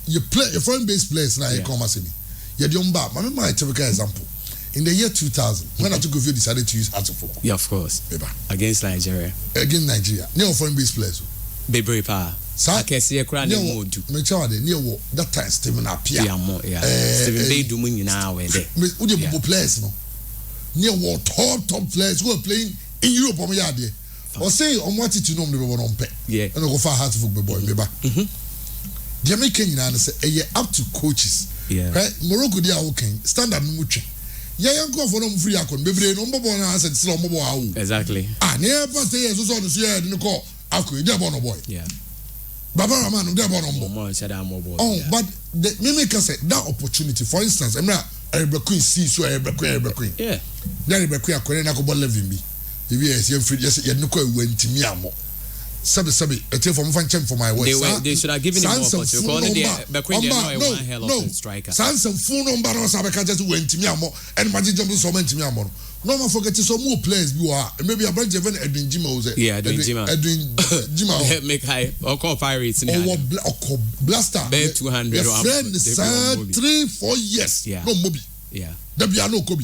You play a foreign based players na come as me. Yediomba, my typical example. In the year 2000, when I took a view, decided to use Atufoko. Yeah, of course. Against Nigeria. Against Nigeria. Near foreign based players. Bebre pa. I can see a crown in Modu. Near that time, Stephen Apia. Yeah. Stephen Bay do money now. Udia players, no. Near what top players who are playing in Europe on my idea. Or say, on what it you know, they were on pay. Yeah. And I go far hard to book boy. Jamaican answer, up to coaches. Yeah. Right? Morocco dia okay. Standard muche. Ya yanko for no free akon. Bebre no mbobo na asset still mbobo awu. Exactly. Near past years so no so ya no call akon dia bono boy. Yeah. Baba Rama no dia bono mbo. Oh, but the me say that opportunity for instance, emra Eric Queen see so Eric Queen. Yeah. Eric Queen akon na ko ball level bi. If yes, you free just ya no ko ewu ntimi amo. Sabi ete for mfanche for my words. They should have given him more opportunity. No striker. Sansa full number no sabe ka just went me amo and magic jump so many me amo. No man forget some more players you are. Maybe a branch even Edwin Jima was it. Yeah, Edwin Jima. Make high or call pirates in or blaster. Bet 200 or friend 3-4 years. Yeah. No mobi. Yeah. There be no Kobe.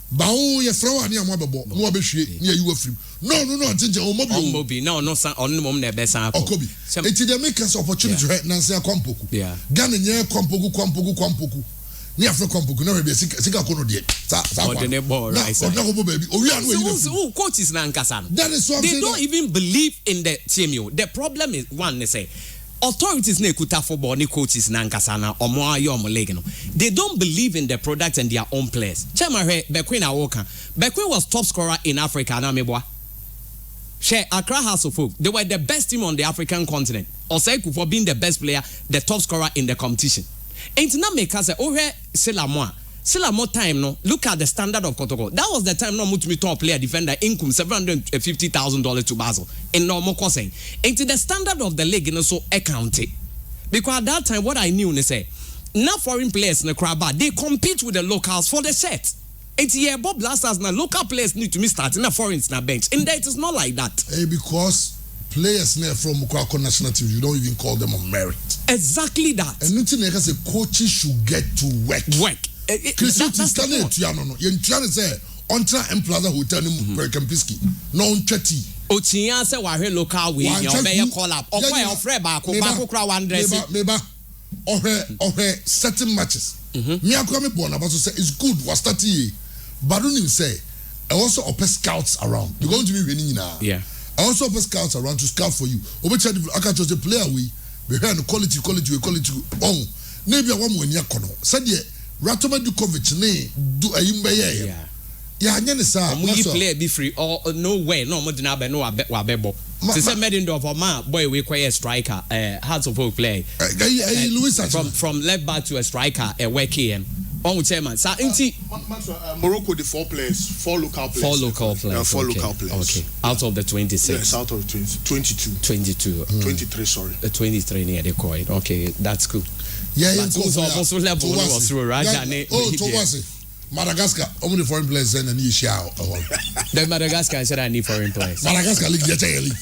Bawo ye fra wa ni amabebo no obehwe ni ayi wafrim no atije o mobi no san on mom na be san akobi eti dey make us opportunity right nanse kwampoku Ghana nye kwampoku ni afro kwampoku na be sika kono de sa kwa the ball right na go baby o wi anu yi so coaches na nkasa no that is what they don't even believe in the team. The problem is one they say authorities na ekuta football ni coaches na nkasa na omo ayo omo league no they don't believe in the product and their own players. Chema Bequin Awoka Bequin was top scorer in Africa na meboa she Accra House of Folk they were the best team on the African continent Osei for being the best player the top scorer in the competition ain't na make us say Selamo time no look at the standard of Kotoko that was the time no mutumi top player defender income $750,000 to Basel in normal course ain't the standard of the league no so accounted because at that time what I knew they say now foreign players in the crowd they compete with the locals for the set. It's yeah Bob Blasters now local players need to be starting a foreigners na bench and that is not like that because players from Mukwako national team you don't even call them on merit exactly that and nothing like say coaches should get to work that's the point you say ontra Plaza Hotel ni Kempinski no ntwati otia say wa hwe local we you obey call up okoy ofre ba ko kra one dress meba ohwe certain matches me akwa me born about to say it's good was starting but don't even say also open scouts around you're going to be winning now yeah also open scouts around to scout for you obecha I can just player we behind quality on maybe I want when you kono said Ratoma Dukovic ne do ayimbe ya anya ne sa mo yi player be free or no way no mo dina be no wa bebo se say Medindorf for man boy we kwere striker Hearts of Oak play Louis from left back to a striker work here On chairman. So Morocco the 4 local players. 4 local players. 4 local players. Okay. Out of the 26. Yes, out of 22. 23, sorry. 23 near the coin. Okay, that's cool. Yeah, but who's also level was through right? Madagascar, how many foreign players and then you share? Then Madagascar said I need foreign players. Madagascar League, League.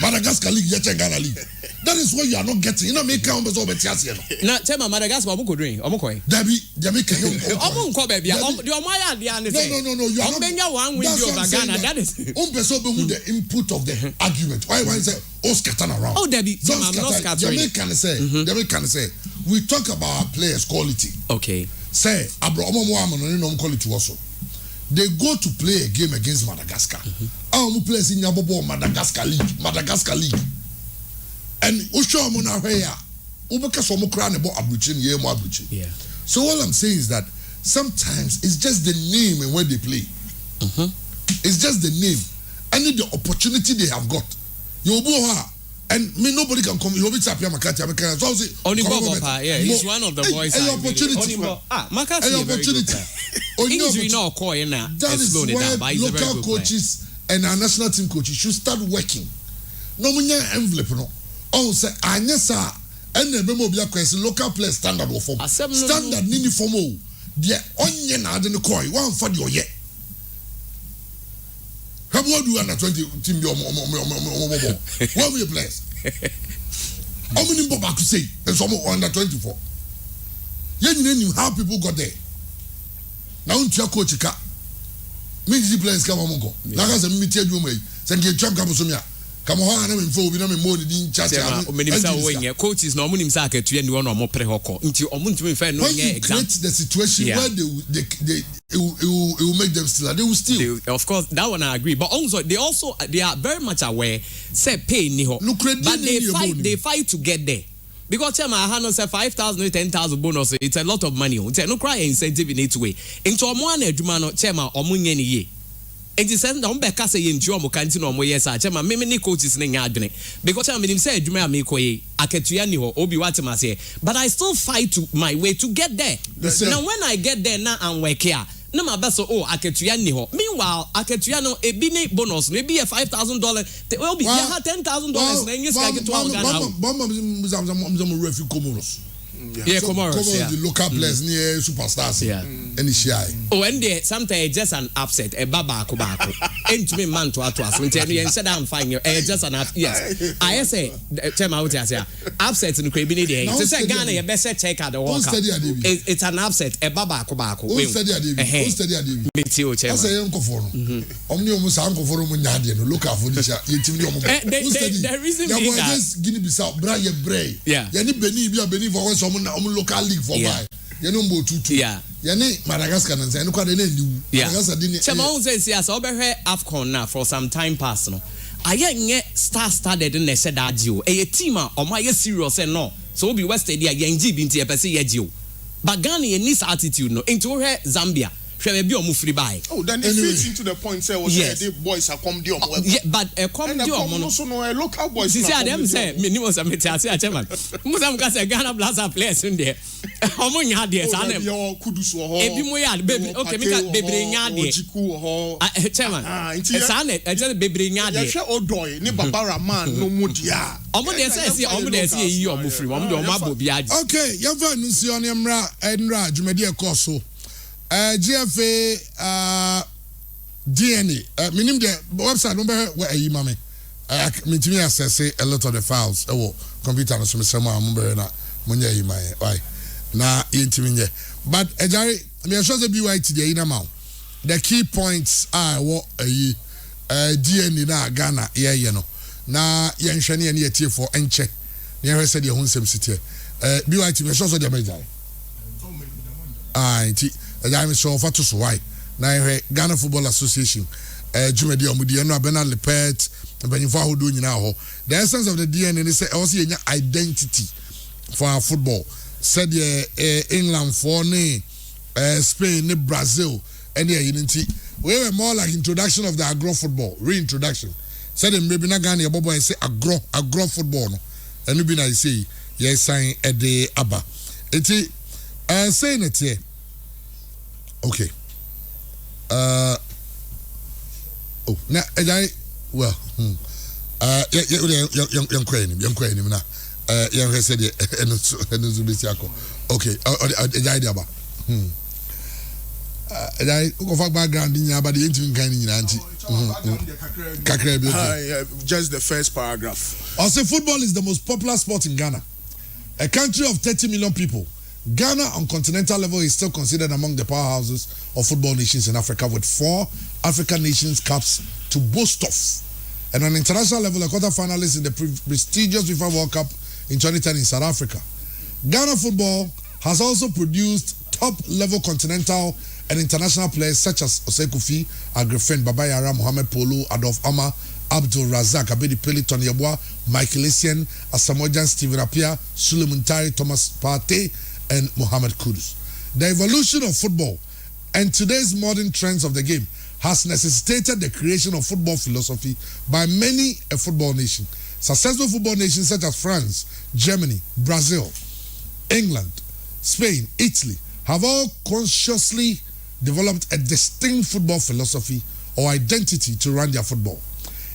Madagascar League, Ghana League. That is what you are not getting. You know, make count over Tiasia. Now, tell my Madagascar, I'm going. Debbie, Jamaica. I'm going, baby. I'm No. You are not. One with you over Ghana. That is. The input of the argument. Why say, scatter around? Oh, Debbie, I'm not scattering. Jamaican say, we talk about our players' quality. Okay. Say, Abraham quality also. They go to play a game against Madagascar. Who plays in Yabobo Madagascar League. And Usho Mona Heya, Ubeka Somokran about Abuchin, Yemo Abuchin. Yeah. So all I'm saying is that sometimes it's just the name and where they play. It's just the name. And the opportunity they have got. Yoboha. And me, nobody can come. You'll be happy. So I'll say, only Bob, yeah, he's one of the boys. An opportunity. An opportunity. Injury no call now. That is why local coaches and our national team coaches should start working. No money envelope no. Oh, say Anyasa and the memo be a local player standard or form. Standard nini formo. The onion na the koi one for the oye. How about you under 20 team your what will you players? How many people back to say and some under 24? You knew how people got there. Now your coach ka means the players come on go. Like I said, me tell you, send you champ Kabusumia. Come on, I'm in full, we don't more than chat. Coaches no money saka to anyone or more prehoko. Into Omuntu fair no exam. The situation where they will make them still. They will still. Of course, that one I agree. But also they are very much aware. Say pay niho. But they fight to get there. Because tell my hand say 5,000 10,000 bonus. It's a lot of money. It's no cry incentive in its way. Into Omoane Jumano Chema Omunye ye. And it says don't be say in Jomo Cantino mo yes I chema many coaches in adwene. Because I mean say Juma me koye aketuya ni ho obi watima say. But I still fight to my way to get there. Now when I get there now and work here. No my best aketuya ni ho. Meanwhile aketuya no ebi ne bonus maybe a $5,000 will be $10,000 na yes ka get to Comoros. Yeah, Comoros. The local players near superstars. Yeah. Any shy. Oh, and there sometimes just an upset, a babako. Ain't me man to us. When tell you and said I'm fine. Just an yes. I say tell my upset in the crib in the to say Ghana you best check out the walk. It's an upset, a babako. Who study a Me too, chair. I say uncle for Omni almost uncle for look out for this. The reason being that Guinea Bissau, Brian Bray. Yeah. Yani Beni for some local league for why. Mbo tutu. Yeah. Yani Madagascar and say no kwade na liu. Madagascar didn't. Chama says yes, obehwe AFCON now for some time past no. Aye star-studded in the said adio. A team or my serious and no. So be West Area yenji binti epese yegio. But Ghana needs attitude no into her Zambia. Oh, then it fits into the point. Say, yes, the boys are come down. Yeah, but a come down. Also, no, a local boys. See, them say, minimum some chairman. Musam Casa Ghana Blaza players in there. How many had there? Your Kudus or baby. Okay, make a baby yard. Chairman, it's on it. I just baby yard. Oh, doy, Nibabara man, no mudia. Omo say you are free. Okay, you're very Nusioniumra and Raj, Media Coso. GFA DNA meaning the website number where you mame me to me access a lot of the files computer no so me say ma mo na munya yi mai why na intimi but ejari me sure say BYT dey na ma the key points are what DNA na Ghana ye no na ye nhwe ne ye tie for enche ne he say the ho nsem sitie BYT me sure so dey majai inti I'm sure for to why now Ghana Football Association Jumedi Omudi no Bernard Lepet Benifo who do now the essence of the DNA is also an identity for our football said England for Spain Brazil and unity we were more like introduction of the agro football reintroduction said maybe not Ghana Bobo and say agro football and you be I say yes sign a day abba it saying it here Okay. Now, well, young queen now. Young said, okay, idea about. I go for background in your body into kind just the first paragraph. Also, football is the most popular sport in Ghana. A country of 30 million people, Ghana on continental level is still considered among the powerhouses of football nations in Africa, with 4 African Nations Cups to boast of. And on international level, a quarter-finalist in the prestigious FIFA World Cup in 2010 in South Africa. Ghana football has also produced top-level continental and international players such as Osei Agrifen, Babayara, Mohamed Polo, Adolf Amma, Abdul Razak, Abedi Pele, Tony Yabwa, Michael Essien, Asamoah Stephen Appiah, Suleiman Tari, Thomas Partey, and Mohamed Kudus. The evolution of football and today's modern trends of the game has necessitated the creation of football philosophy by many a football nation. Successful football nations such as France, Germany, Brazil, England, Spain, Italy have all consciously developed a distinct football philosophy or identity to run their football.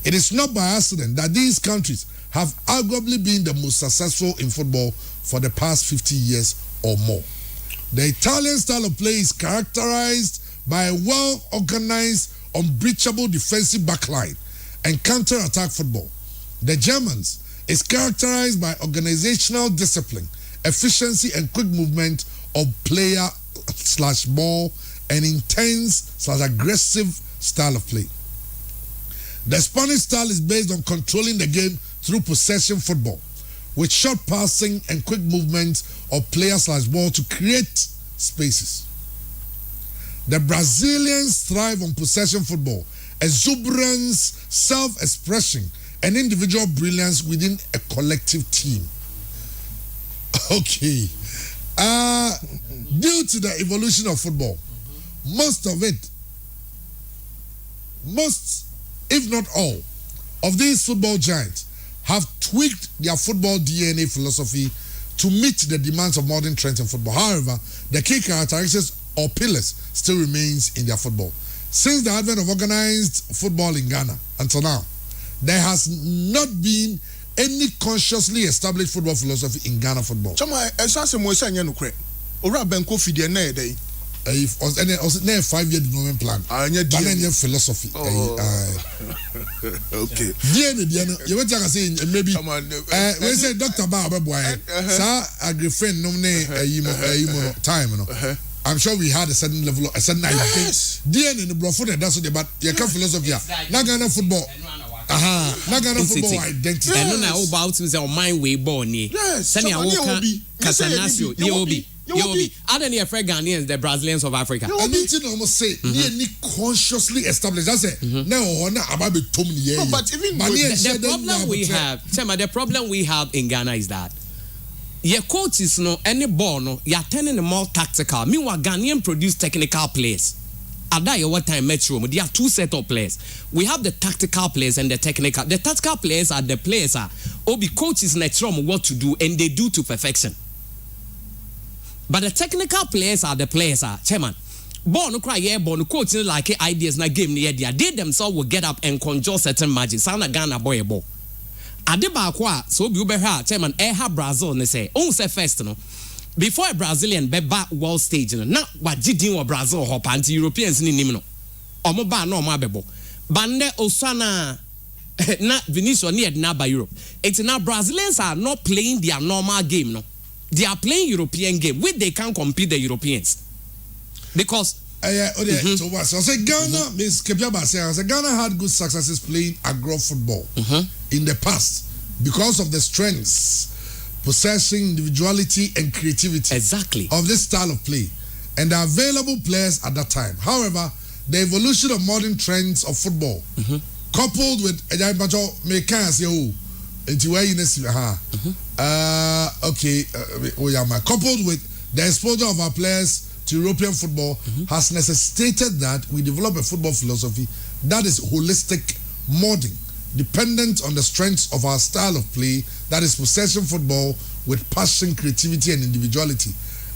It is not by accident that these countries have arguably been the most successful in football for the past 50 years or more. The Italian style of play is characterized by a well-organized, unbreachable defensive backline and counter-attack football. The Germans is characterized by organizational discipline, efficiency, and quick movement of player/ball, and intense/aggressive style of play. The Spanish style is based on controlling the game through possession football, with short passing and quick movement of player/ball to create spaces. The Brazilians thrive on possession football, exuberance, self-expression, and individual brilliance within a collective team. Okay. Due to the evolution of football, most, if not all, of these football giants have tweaked their football DNA philosophy to meet the demands of modern trends in football. However, the key characteristics or pillars still remains in their football. Since the advent of organized football in Ghana until now, there has not been any consciously established football philosophy in Ghana football. Chama, esase mo esa nya nukre. Ora benko fidie na edey. If was any 5-year development plan. Anya philosophy. Okay. You want to say maybe we say Dr. Ba Boy. Sir Agrifen no time, you know. I'm sure we had a certain level of a certain idea. DNA in the Broford, that's what about your philosophy. Not Ghana football. Not Ghana football identity. I don't know about to mind way born. Yes. Sani Casanasio, Yobi. I don't hear Ghanaians, the Brazilians of Africa. I need to almost say, nearly consciously established. That's it. No, about the Tommy. But even the problem we have in Ghana is that your coaches no any ball no you're turning them more tactical. Meanwhile, Ghanaian produce technical players. At that what time metro, there are 2 set of players. We have the tactical players and the technical. The tactical players are the players Obi coaches natural what to do and they do to perfection. But the technical players are the players chairman. Ball no cry ball no coach like ideas na game near there. They themselves will get up and conjure certain magic. Sana Ghana boy a ball. Adeba kwa so bi ubehwa chairman Brazil ne say on say first no before a Brazilian be back world stage no na wagidin wa Brazil hop anti Europeans ni nim no omo ba na omo abebo bande osana na Vinicius ni edna ba Europe. It's now Brazilians are not playing their normal game no, they are playing European game which they can't compete the Europeans because so what? So I say Ghana, Miss Kepiaba says Ghana had good successes playing agro football in the past because of the strengths, possession, individuality, and creativity of this style of play, and the available players at that time. However, the evolution of modern trends of football, coupled with coupled with the exposure of our players to European football has necessitated that we develop a football philosophy that is holistic, modern, dependent on the strengths of our style of play, that is possession football with passion, creativity, and individuality,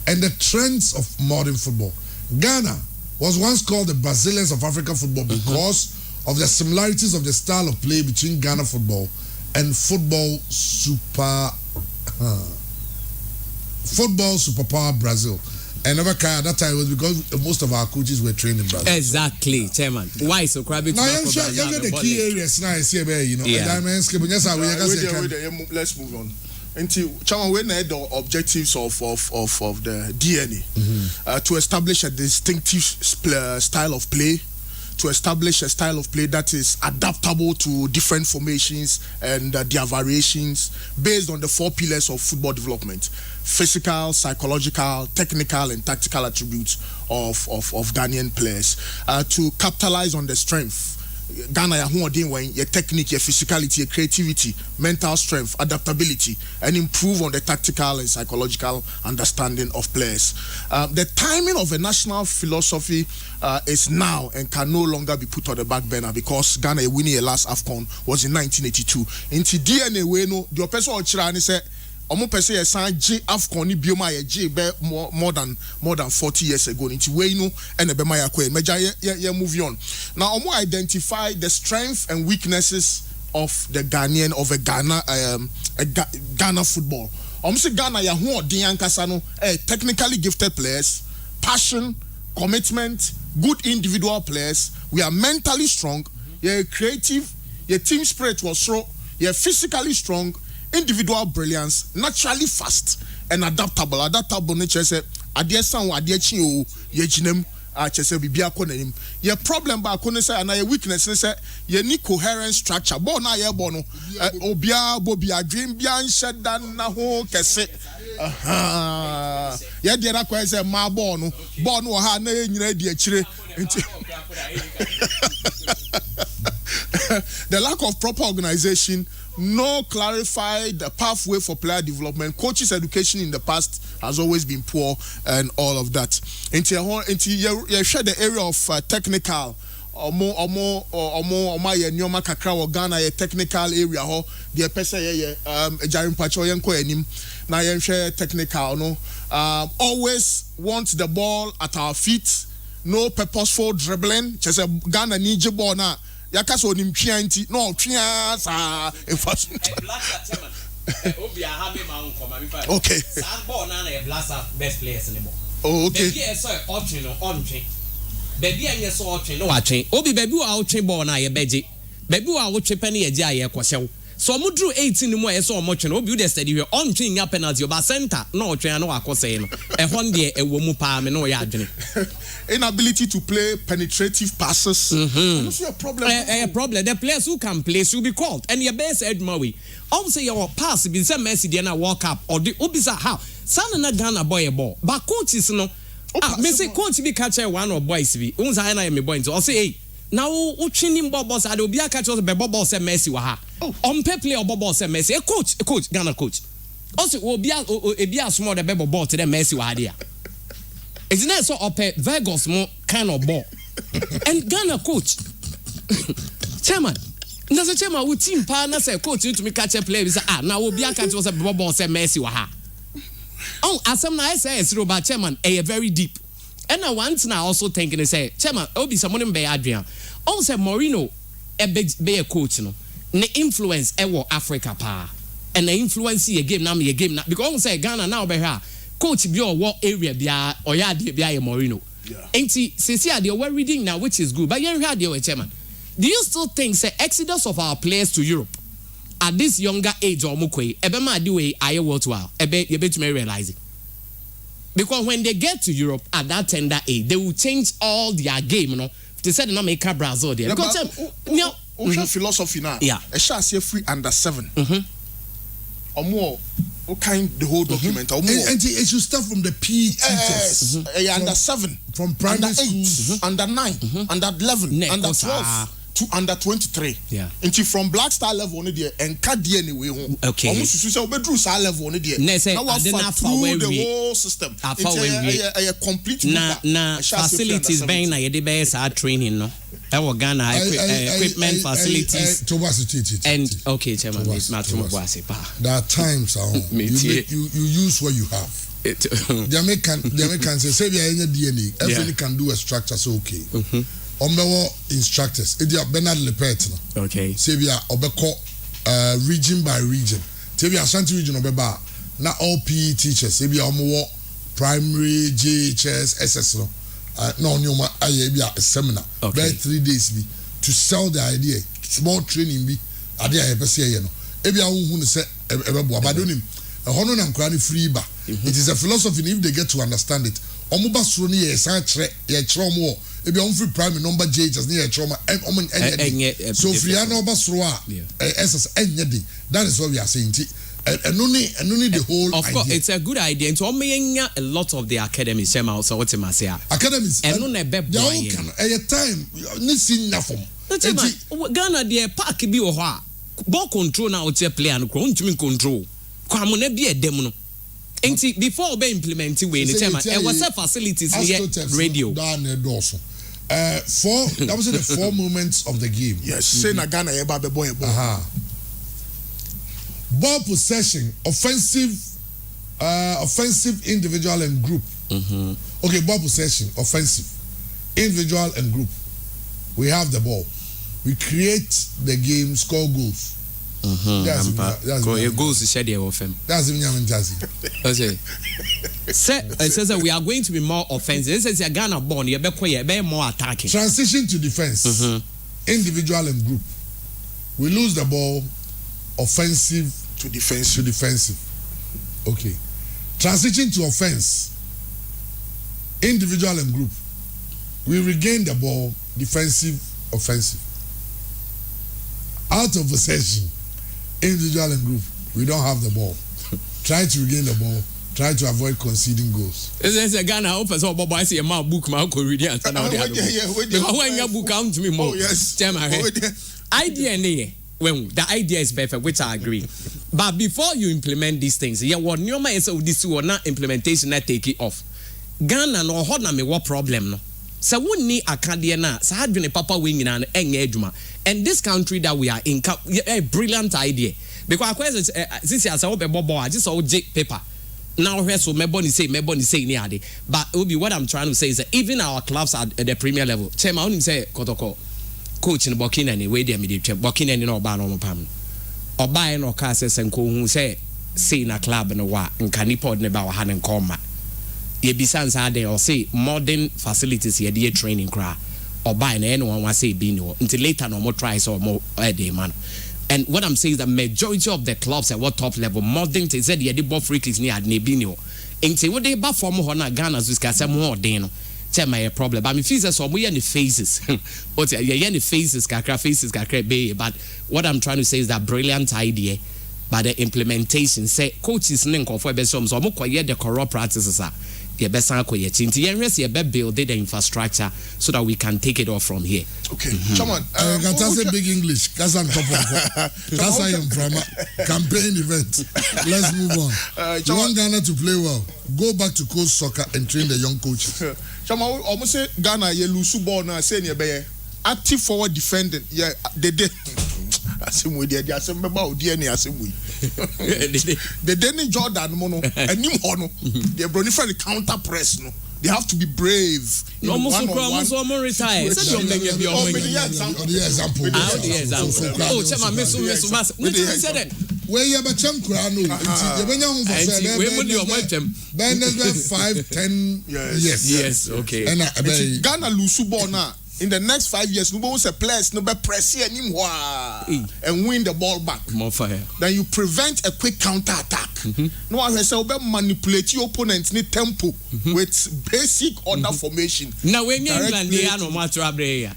and the trends of modern football. Ghana was once called the Brazilians of African football because of the similarities of the style of play between Ghana football and football superpower Brazil. And never at that time it was because most of our coaches were trained in Brazil. Exactly, chairman. Why so crabby? Now you the key areas now. See, you know. Yeah. Let's move on. Until chairman, we need the objectives of the DNA to establish a distinctive style of play, to establish a style of play that is adaptable to different formations and their variations based on the 4 pillars of football development: physical, psychological, technical, and tactical attributes of Ghanaian players. To capitalize on the strength. Ghana your technique, your physicality, your creativity, mental strength, adaptability, and improve on the tactical and psychological understanding of players. The timing of a national philosophy is now and can no longer be put on the back burner because Ghana winning a last AFCON was in 1982. Into DNA we no the person ochira say omo pese ye san G AFCON ni bioma ye G be more than 40 years ago into we no and be my akwa meja ye move on. Now omo identify the strengths and weaknesses of the Ghanaian of a Ghana football. Omo say Ghana ya ho odin ankasa no technically gifted players, passion, commitment, good individual players. We are mentally strong, you're creative, your team spirit was strong, you're physically strong, individual brilliance, naturally fast and adaptable. Adaptable nature say adie san adie chi o ye ginem chese bibia ko nanim. Ye problem ba ko ne say na ye weakness ne say ye ni coherent structure. Bo na ye bo no obia bobi adwen bia nhye dan na ho kese. Ye de na ko say ma bo no ha na ye nyina di akire. The lack of proper organization, no clarified pathway for player development, coaches' education in the past has always been poor, and all of that. Into you share the area of technical, nyoma kakra wo Ghana ye technical area ho the person ye jarim pacho yenko enim na ye share technical no always want the ball at our feet, no purposeful dribbling. Just a Ghana need ball na yaka so nim twia nti no twia sa okay best players in the ball. Oh, okay. Baby and yes or train no watching. Obi baby will train ball na ye beji. Baby will chip penny a jay kwasel. So mu drew 18 more so much no obi de steady we on train ya penalty oba center no train no akose no. E hon de e wo mu pa me no ya adwene. Inability to play penetrative passes. What's your problem? A problem. The players who can play should be called. And your best Edmawi. Say your pass be say Messi dey na walk up or the obisa how. San na Ghana boy a ball. But coaches no me say coach be catch one or boys be. Unza na me boy or say hey. Now o training ball say obi catch us be ball say Messi wa ha. On pay play or ball say Messi. A coach Ghana coach. Also obi a small the ball to the Messi wa dia. It's not so up Vegas more kind of ball. And Ghana coach chairman. There's a chairman who team partner say coach you to me catch a play. We say now we'll be a catch was a ball say Messi wa ha. Oh, as some nice says Robert chairman very deep. And I once now also thinking say chairman obi someone be Adrian. Oh say Mourinho be a coach no. Ne influence Africa pa. And the influence your game now because say Ghana now be here. Coach be or what area bia or ya de bia Mourinho. Enti sisi they were reading now which is good. But you heard the chairman. Do you still think say exodus of our players to Europe at this younger age or mukwe ebe ma di way aye worthwhile ebe you bet me realize it. Because when they get to Europe at that tender age they will change all their game, you know. They said no make Brazil there. Because philosophy now. Yeah. A shall say free under 7. Or more. Kind the whole document or more. And it should start from the PE teachers. Under 7, from primary under 8, under 9, under 11, under 12 to under 23. Yeah. Until from Black Star level on there and cut anyway. Okay. Almost to say bedroom star level on there. Now I through the whole system. It's a complete na facilities being na yede be sa training no. Ghana equipment facilities and okay chairman there are times you use what you have. Jamaican say we are any DNA. Everybody can do a structure, so okay. Ombewo instructors. It is Bernard Lepet. Okay. Say we are obeko region by region. Say we are Ashanti region obeba. Now all PE teachers. Say we are primary, JHS, SS. No, a seminar. Okay. 3 days be to sell the idea. Small training be. Idea ebi a who say ebebo abadonim hono na nkrani free ba. It is a philosophy if they get to understand it. Omoba soro ni ye san kire ye kire omo ebi on free primary number JHS ni ye kire omo so free na oba soro a SS enye dey. That is what we are saying. And only the whole of idea. Course, it's a good idea. And so a lot of the academies, also what you say. Academies. And no nebe boy. A time, nisi nyafom. Ghana the park bi o ho. Ball control na o play and ntumi control. Kwa mo na bi edem no. Enti before be implement we ni tema e was facilities here radio. That was the 4 moments of the game. Yes, say na Ghana e ba be boy. Ball possession, offensive individual and group. Okay, ball possession, offensive, individual and group. We have the ball. We create the game, score goals. That's goals is shared of him. That's even Jazzy. It says that we are going to be more offensive. This is a Ghana born. You be more attacking. Transition to defense, individual and group. We lose the ball. Offensive to defensive. Okay. Transition to offense. Individual and group. We regain the ball. Defensive, offensive. Out of possession. Individual and group. We don't have the ball. Try to regain the ball. Try to avoid conceding goals. It's a Ghana. I hope I saw Bob. I see a man book. My uncle read it. When you book out to me more. Oh yes. Idea. When the idea is perfect, which I agree, but before you implement these things, what new man is this or not implementation that take it off. Ghana no hold na me what problem no. So we need a Canadian na. So had been a papa wing and engagement. And this country that we are in, a brilliant idea because since I saw Bobo, I just saw J paper. Now here so meboni say ni but it will be what I'm trying to say is that even our clubs at the premier level. Chairman only say Kotoko. Coach in Burkina any way they made Burkina any no ban on pam or buy no cars and who say in a club and a wa and can pod about hand and comma. Ye be sans are they or say modern facilities here dear training cry or buy anyone was say bino until later no more tries or more a day man. And what I'm saying is the majority of the clubs at what top level modern they said the ball free kicks near Nebino. And say what they buff from Hona Ghana as we some more deno. Tell my a problem. But I mean, so we any phases. But any phases, kakra be. But what I'm trying to say is that brilliant idea, but the implementation. Say coaches link of web some so the corrupt practices are. You best build the infrastructure so that we can take it off from here. Okay, come on. That's a big English. That's on top of that's I am from campaign event. Let's move on. You want Ghana to play well? Go back to coach soccer and train the young coaches. Chama, almost say Ghana ye lose ball na say ne be active forward defending. Yeah, they did. Asemwe dia asemba odi ani asemwe. The Danny Jordan mono enim ho no. The Brony for the counter press no. They have to be brave. No more retire. Oh, Chama where you have a champ crown, you 5-10 years. Yes, okay. And Ghana lose ball now. In the next 5 years, no one players no be press anymore and win the ball back. More fire. Then you prevent a quick counter attack. No one has manipulate your opponents need tempo with basic order formation. Now when England they are no matter England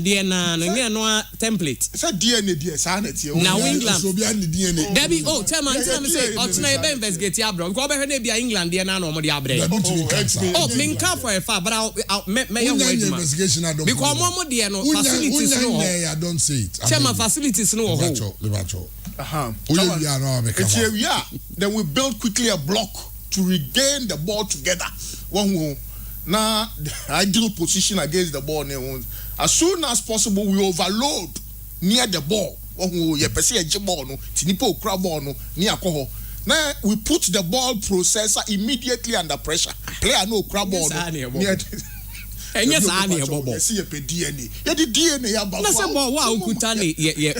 they no template. Said DNA sanity. Now England. Debbie oh tell me say oh tonight investigate abroad. Go be be England they na no mo dey abre. Oh minka for a but I'll make investigation because more there no facilities no I don't say it. Chairman facilities no then we build quickly a block to regain the ball together. One now the ideal position against the ball. As soon as possible we overload near the ball. One you perceive a ball no tinipo crab ball no near koho. Now we put the ball processor immediately under pressure. Player no crab ball. Enye saa na ebobo. Yes, ye pe DNA. Ye di DNA ya ba. Na se bo wa okuta ne ye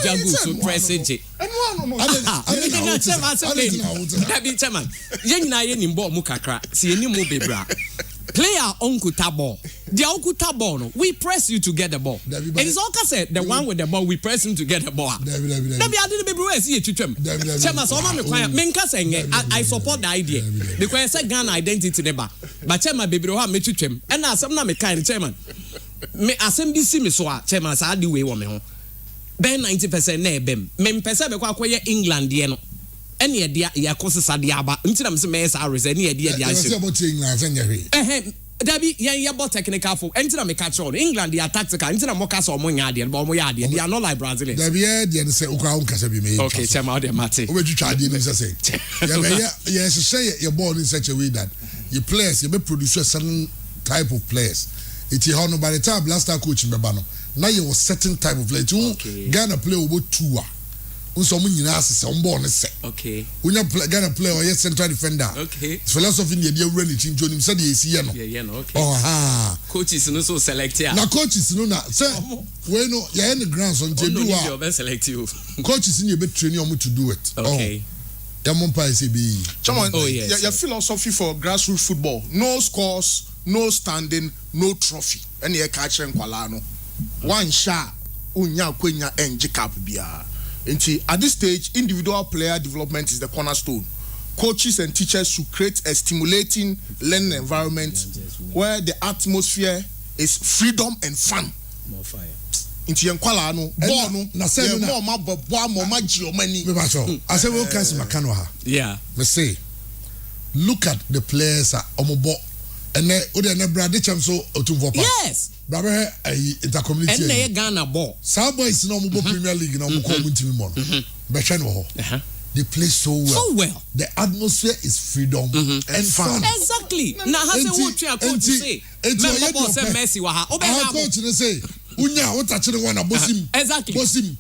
jagu so presage. No. Dabi chairman. Ye nyina ye nimbo mu kakra. Si eni mu bebra. Player onkuta ball. The onkuta ball no. We press you to get the ball. And it's all said the one with the ball we press him to get the ball. Dabi ade be bro see ye twetwam. Chairman so ma me kwan. Me nka se nye. I support the idea. Because say Ghana identity neba. But chairman bebre ho me twetwam. And asem na me kan chairman. Me asem bi si me so a chairman sa ade we wo me ho. Ben 90% na ebem. Me mpese be kwa akoye England ye no. Ene ye dia ya kosesa dia aba. Ntina me se me sa rese ene ye dia dia ahye. England anya hwe. Dabi yan ball technical for entina me catch on England they are tactical entina mo ka so mo nya de bo mo ya de they are not like Brazilians. Dabi ye say ukra unkasa bi me. Okay, chema de mate. We twitwa de no say. Yeah, say your ball in such a way that your players you be produce a certain type of players. It is how no by the time blaster coach in Bebano. Now you was certain type of player. Okay. Ghana play over two. Unso mu nyina asese on ball ne se. Okay. Unya Ghana play or yes central defender. Okay. Philosophy ne dey wura ne chinjo nim say dey esi ye no. Yeah, no, okay. Oh ha. Coaches no so select here. Na coaches no na say we no ya in the grounds on tebi wa. No be select you. Coaches ne be train you to do it. Okay. Yamompa ise bi. Come on. Your philosophy for grassroots football. No scores, no standing, no trophy. Any e catch nkwala no. One shot unya kwenya enji cap bia. At this stage, individual player development is the cornerstone. Coaches and teachers should create a stimulating learning environment where the atmosphere is freedom and fun. More fire. Into Yankwala no, ball no, na say no, more boy, more magic, money. I say we can see Makano ha. Yeah. Me say, look at the players at Omobo, and then ode na brade cham so otumvo pa. Yes. Brabe intercommunity. And they Ghana ball. Some boys no Omobo Premier League no mo ko ntimi mo. Be hwe no ho. They play so well. So well. The atmosphere is freedom and fun. Exactly. Now, how say what you are going to say? Remember, say Messi wa ha. Our coach ne say, "Unya, what touch the one abosim." Exactly. Bosim.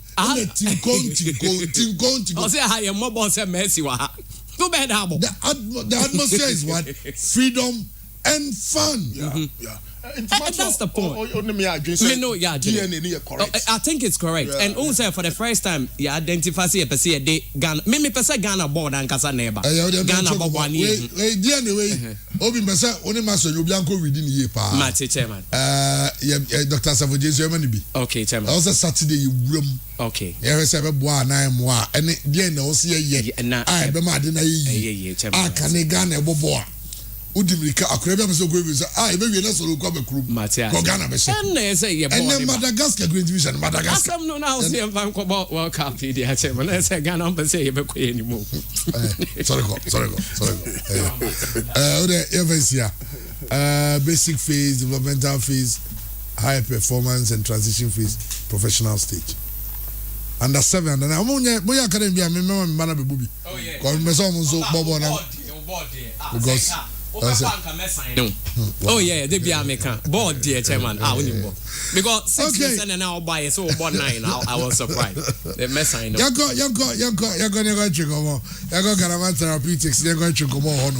Team go. I say, "How you mobile say Messi wa ha." Too bad, Abo. The atmosphere is what freedom and fun. Yeah. That's the point. I think it's correct. And also for the first time, you identify say Ghana. Me person Ghana board and kasa neighbor. Ghana board one year. Anyway, obi person only master you bianco within year pa. Mate chairman. Dr. Savoje Germany be. Okay, chairman. Also Saturday you room. Okay. Yeah, say be boa na mo a. And the na o see ye. Ah, be ma de na ye. Ah, kan Ghana boboa. Udimrika akrebe am so go be say ebe wie na so ko be krum ko Ghana be say and say ye and then Madagascar Green Division Madagascar asam no na say am ko ba World Cup dey a che man say Ghana be say ye be ko any mo sorry go ode evensia basic phase, developmental phase, high performance and transition phase, professional stage. Under 7 and now moya academy be me man be bubi ko me so mo so bobo na because oh yeah, they be American board dear chairman. Because 6 years and now buy so about 9. I was surprised. The mess I know. Yanko Therapeutics, they're going to come on.